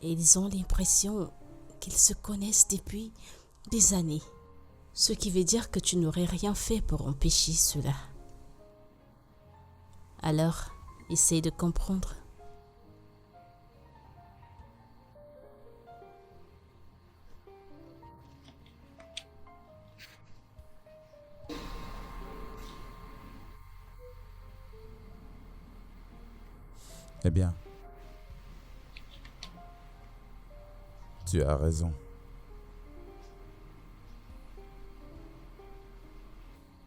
Et ils ont l'impression qu'ils se connaissent depuis des années. Ce qui veut dire que tu n'aurais rien fait pour empêcher cela. Alors, essaye de comprendre. Eh bien, tu as raison.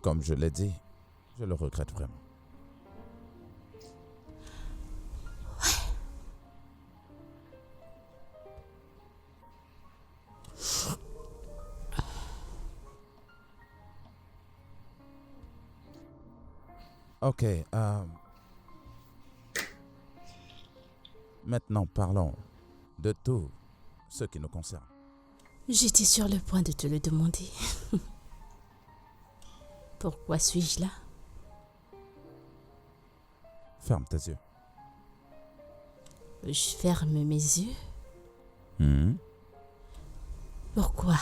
Comme je l'ai dit, je le regrette vraiment. Ok, maintenant parlons de tout ce qui nous concerne. J'étais sur le point de te le demander. Pourquoi suis-je là? Ferme tes yeux. Je ferme mes yeux. Pourquoi?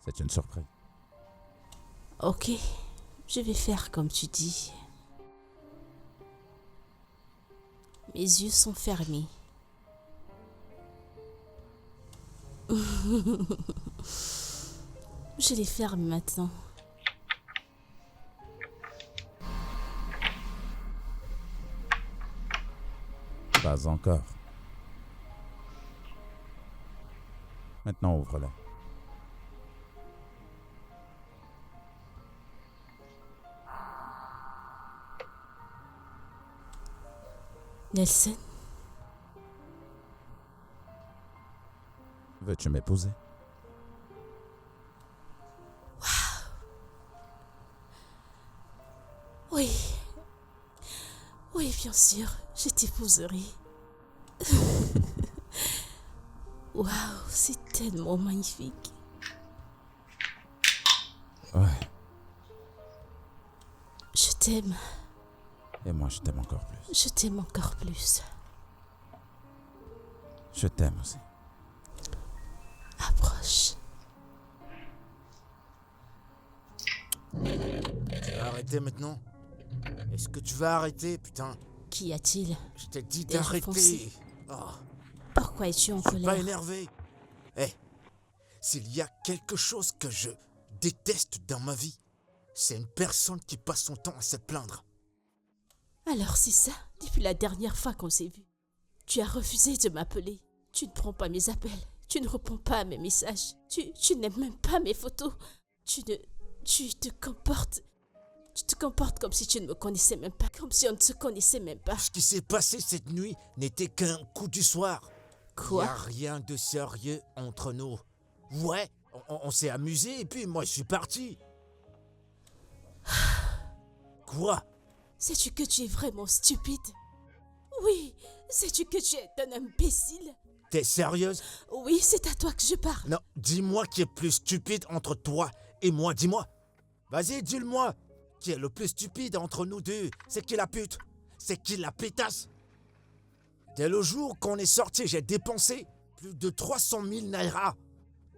C'est une surprise. Ok, je vais faire comme tu dis. Mes yeux sont fermés. Je les ferme maintenant. Pas encore. Maintenant, ouvre-la. Nelson, Veux-tu m'épouser? Oui. Oui, bien sûr, je t'épouserai. Waouh, c'est tellement magnifique. Ouais. Je t'aime. Et moi, je t'aime encore plus. Je t'aime encore plus. Je t'aime aussi. Approche. Tu vas arrêter maintenant? Est-ce que tu vas arrêter, putain? Qu'y a-t-il? Je t'ai dit T'es d'arrêter. foncé. Oh, Pourquoi es-tu en je suis pas colère? énervé. Eh, s'il y a quelque chose que je déteste dans ma vie, c'est une personne qui passe son temps à se plaindre. Alors c'est ça, depuis la dernière fois qu'on s'est vu. Tu as refusé de m'appeler. Tu ne prends pas mes appels. Tu ne réponds pas à mes messages. Tu n'aimes même pas mes photos. Tu te comportes... Tu te comportes comme si tu ne me connaissais même pas. Comme si on ne se connaissait même pas. Ce qui s'est passé cette nuit n'était qu'un coup du soir. Quoi? Il n'y a rien de sérieux entre nous. Ouais, on s'est amusé et puis moi je suis parti. Quoi? Sais-tu que tu es vraiment stupide? Oui, sais-tu que tu es un imbécile? T'es sérieuse? Oui, c'est à toi que je parle. Non, dis-moi qui est plus stupide entre toi et moi, dis-moi. Vas-y, dis-le-moi. Qui est le plus stupide entre nous deux? C'est qui la pute? C'est qui la pétasse? Dès le jour qu'on est sorti, j'ai dépensé plus de 300 000 naira.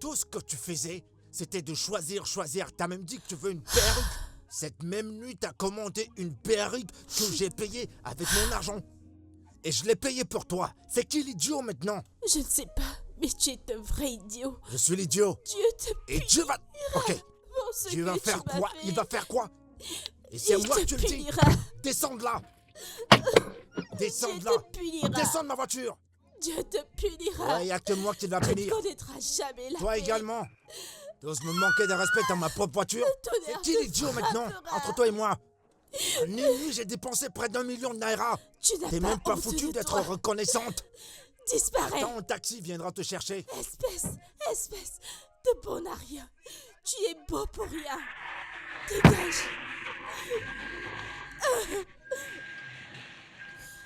Tout ce que tu faisais, c'était de choisir. T'as même dit que tu veux une perruque. Cette même nuit, t'as commandé une perruque que j'ai payée avec mon argent. Et je l'ai payée pour toi. C'est qui l'idiot maintenant? Je ne sais pas, mais tu es un vrai idiot. Je suis l'idiot. Dieu te Et Dieu va... Ok. pour ce Dieu va que faire tu m'as quoi? fait. Il va faire quoi? Et c'est Il moi te qui te le dis. punira. Descends de là. Descends Dieu de là. te punira. Descends de ma voiture. Dieu te punira. Il n'y a que moi qui va Tu ne punir. connaîtras jamais la Toi paix. également. T'oses me manquer de respect dans ma propre voiture? tonnerre C'est qui te l'idiot maintenant? frappera. Entre toi et moi. En une nuit, j'ai dépensé près d'1 million de naira. Tu n'as T'es même pas honte foutu de d'être toi. reconnaissante. Disparais. Ton taxi viendra te chercher. Espèce de bon à rien. Tu es beau pour rien. Dégage.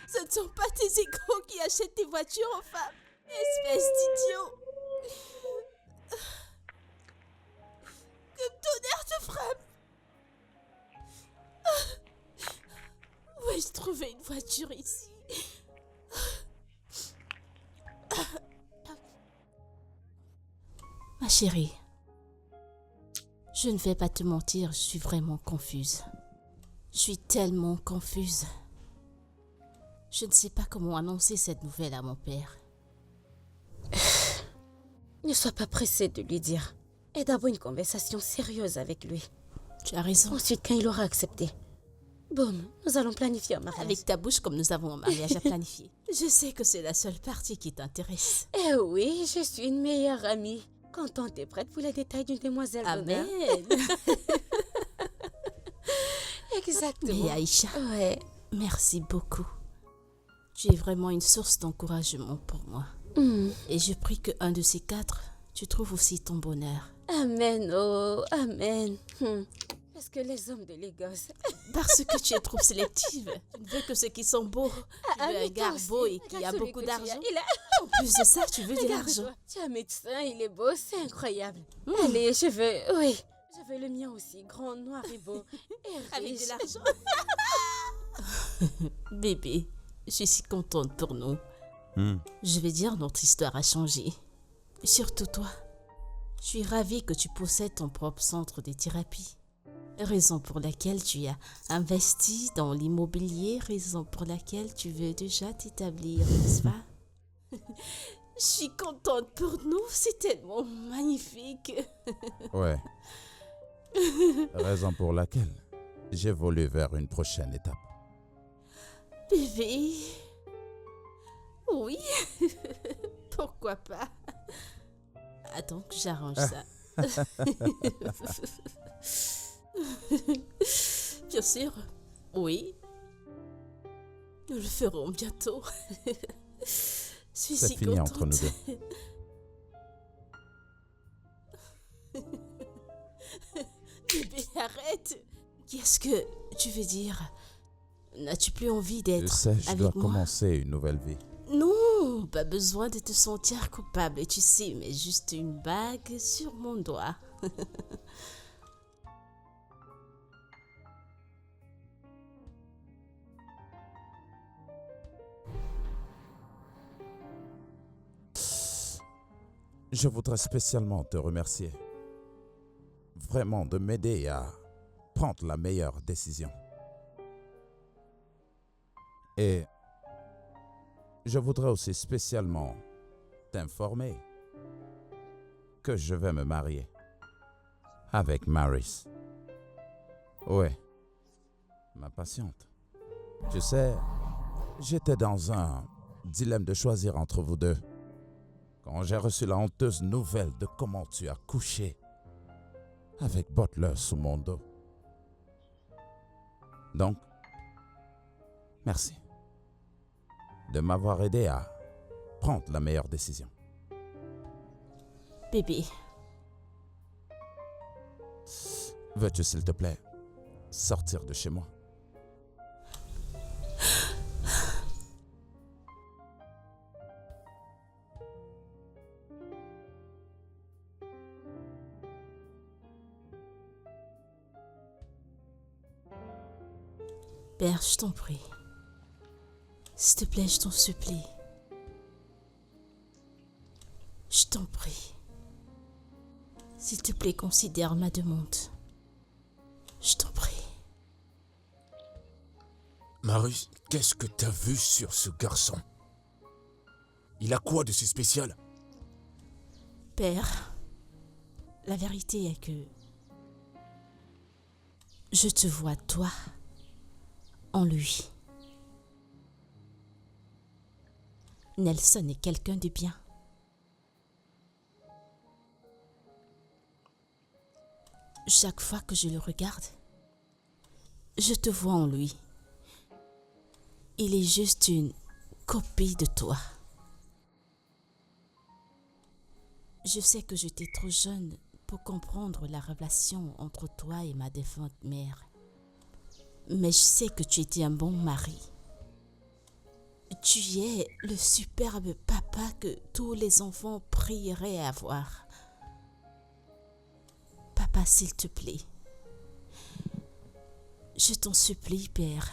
Ce ne sont pas tes égaux qui achètent tes voitures aux femmes. Espèce d'idiot. Que le tonnerre te frappe. Où ai-je trouvé une voiture ici? Ma chérie, je ne vais pas te mentir, je suis vraiment confuse. Je suis tellement confuse. Je ne sais pas comment annoncer cette nouvelle à mon père. Ne sois pas pressé de lui dire. Et d'abord une conversation sérieuse avec lui. Tu as raison. Ensuite, quand il aura accepté, boum, nous allons planifier un mariage. Avec ta bouche comme nous avons un mariage à planifier. Je sais que c'est la seule partie qui t'intéresse. Eh oui, je suis une meilleure amie. Quand on est prête pour les détails d'une demoiselle d'honneur. Amen. Exactement. Mais Aïcha, Ouais. merci beaucoup. Tu es vraiment une source d'encouragement pour moi. Et je prie que un de ces quatre, tu trouves aussi ton bonheur. Amen, oh, amen. Parce que les hommes de Lagos... Parce que tu es trop sélective. Tu ne veux que ceux qui sont beaux. Tu veux un mais toi gars aussi, beau et qui regarde a celui beaucoup que tu as. d'argent. Il a... En plus de ça, tu veux de Regarde-toi. l'argent. Tu es un médecin, il est beau, c'est incroyable. Allez, je veux... Oui. Je veux le mien aussi, grand, noir et beau. Et Avec riche. de l'argent. Bébé, je suis si contente pour nous. Je vais dire, notre histoire a changé. Surtout toi. Je suis ravie que tu possèdes ton propre centre de thérapie. Raison pour laquelle tu as investi dans l'immobilier, raison pour laquelle tu veux déjà t'établir, n'est-ce pas? Je suis contente pour nous, c'est tellement magnifique. Ouais. Raison pour laquelle j'évolue vers une prochaine étape. Bébé. Oui. Pourquoi pas? Attends que j'arrange ça. Bien sûr. Oui. Nous le ferons bientôt. Je suis C'est si fini contente. entre nous deux. Bébé, arrête. Qu'est-ce que tu veux dire? N'as-tu plus envie Je d'être sais, je avec dois moi? commencer une nouvelle vie. Non, pas besoin de te sentir coupable, tu sais, mais juste une bague sur mon doigt. Je voudrais spécialement te remercier. Vraiment de m'aider à prendre la meilleure décision. Et je voudrais aussi spécialement t'informer que je vais me marier avec Maris. Ouais, ma patiente. Tu sais, j'étais dans un dilemme de choisir entre vous deux quand j'ai reçu la honteuse nouvelle de comment tu as couché avec Butler sous mon dos. Donc, merci de m'avoir aidé à prendre la meilleure décision. Bébé, Veux-tu, s'il te plaît, sortir de chez moi? père, je t'en prie. S'il te plaît, je t'en supplie. Je t'en prie. S'il te plaît, considère ma demande. Je t'en prie. Maris, qu'est-ce que t'as vu sur ce garçon? Il a quoi de si spécial? Père, la vérité est que je te vois, toi, en lui. Nelson est quelqu'un de bien. Chaque fois que je le regarde, je te vois en lui. Il est juste une copie de toi. Je sais que j'étais trop jeune pour comprendre la relation entre toi et ma défunte mère. Mais je sais que tu étais un bon mari. Tu es le superbe papa que tous les enfants prieraient avoir. Papa, s'il te plaît, je t'en supplie, père,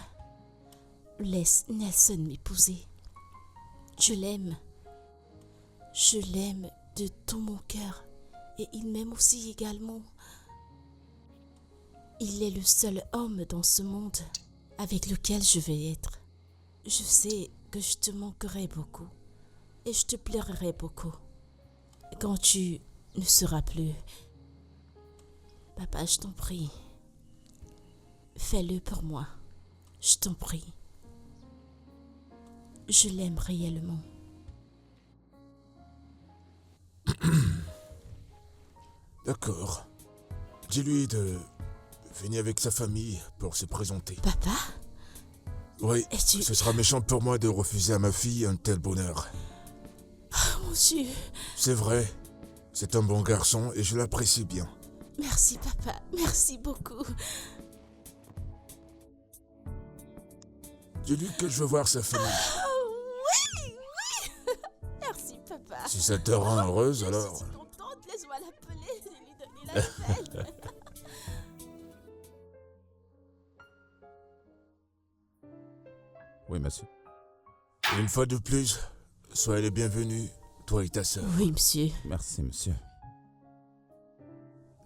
laisse Nelson m'épouser. Je l'aime. Je l'aime de tout mon cœur et il m'aime aussi également. Il est le seul homme dans ce monde avec lequel je vais être. Je sais que je te manquerai beaucoup et je te plairai beaucoup quand tu ne seras plus. Papa, je t'en prie, fais-le pour moi, je t'en prie. Je l'aime réellement. D'accord. Dis-lui de venir avec sa famille pour se présenter. Papa, Oui, es-tu... ce sera méchant pour moi de refuser à ma fille un tel bonheur. Oh mon Dieu, C'est vrai, c'est un bon garçon et je l'apprécie bien. merci papa, merci beaucoup. Dis-lui que je veux voir sa famille. Oui, oui. Merci papa. Si ça te rend heureuse, alors... Je suis contente, laisse-moi l'appeler et lui donner la nouvelle. Oui, monsieur. Une fois de plus, soyez les bienvenus, toi et ta sœur. Oui, monsieur. Merci, monsieur.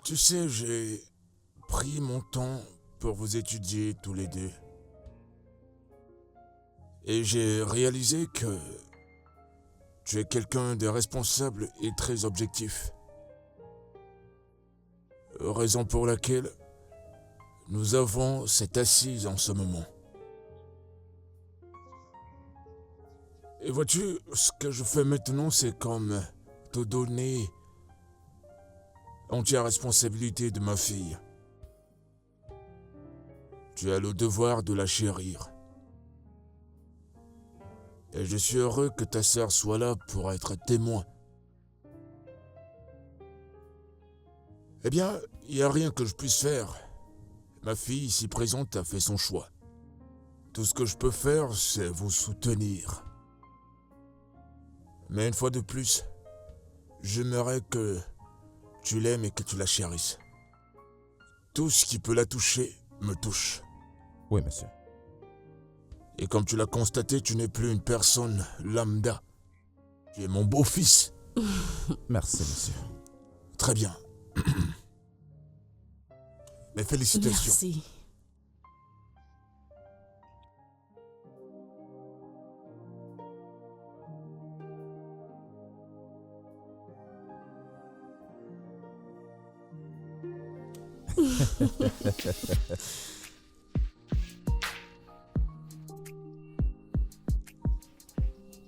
Tu sais, j'ai pris mon temps pour vous étudier tous les deux. Et j'ai réalisé que tu es quelqu'un de responsable et très objectif. Raison pour laquelle nous avons cette assise en ce moment. Et vois-tu, ce que je fais maintenant, c'est comme te donner entière responsabilité de ma fille. Tu as le devoir de la chérir. Et je suis heureux que ta sœur soit là pour être témoin. Eh bien, il n'y a rien que je puisse faire. Ma fille ici présente a fait son choix. Tout ce que je peux faire, c'est vous soutenir. Mais une fois de plus, j'aimerais que tu l'aimes et que tu la chérisses. Tout ce qui peut la toucher me touche. Oui, monsieur. Et comme tu l'as constaté, tu n'es plus une personne lambda. Tu es mon beau-fils. Merci, monsieur. Très bien. Mes félicitations. Merci.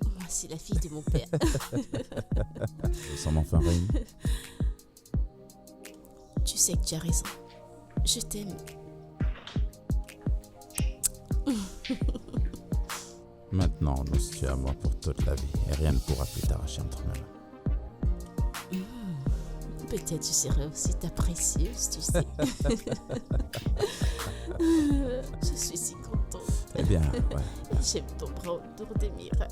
Moi, c'est la fille de mon père. Je sens enfin réunis. Tu sais que tu as raison. Je t'aime. Maintenant, nous tu es à moi pour toute la vie et rien ne pourra plus t'arracher entre mes mains. Peut-être je serai aussi ta précieuse, tu sais. Je suis si contente. Eh bien, ouais. J'aime ton bras autour de Mira.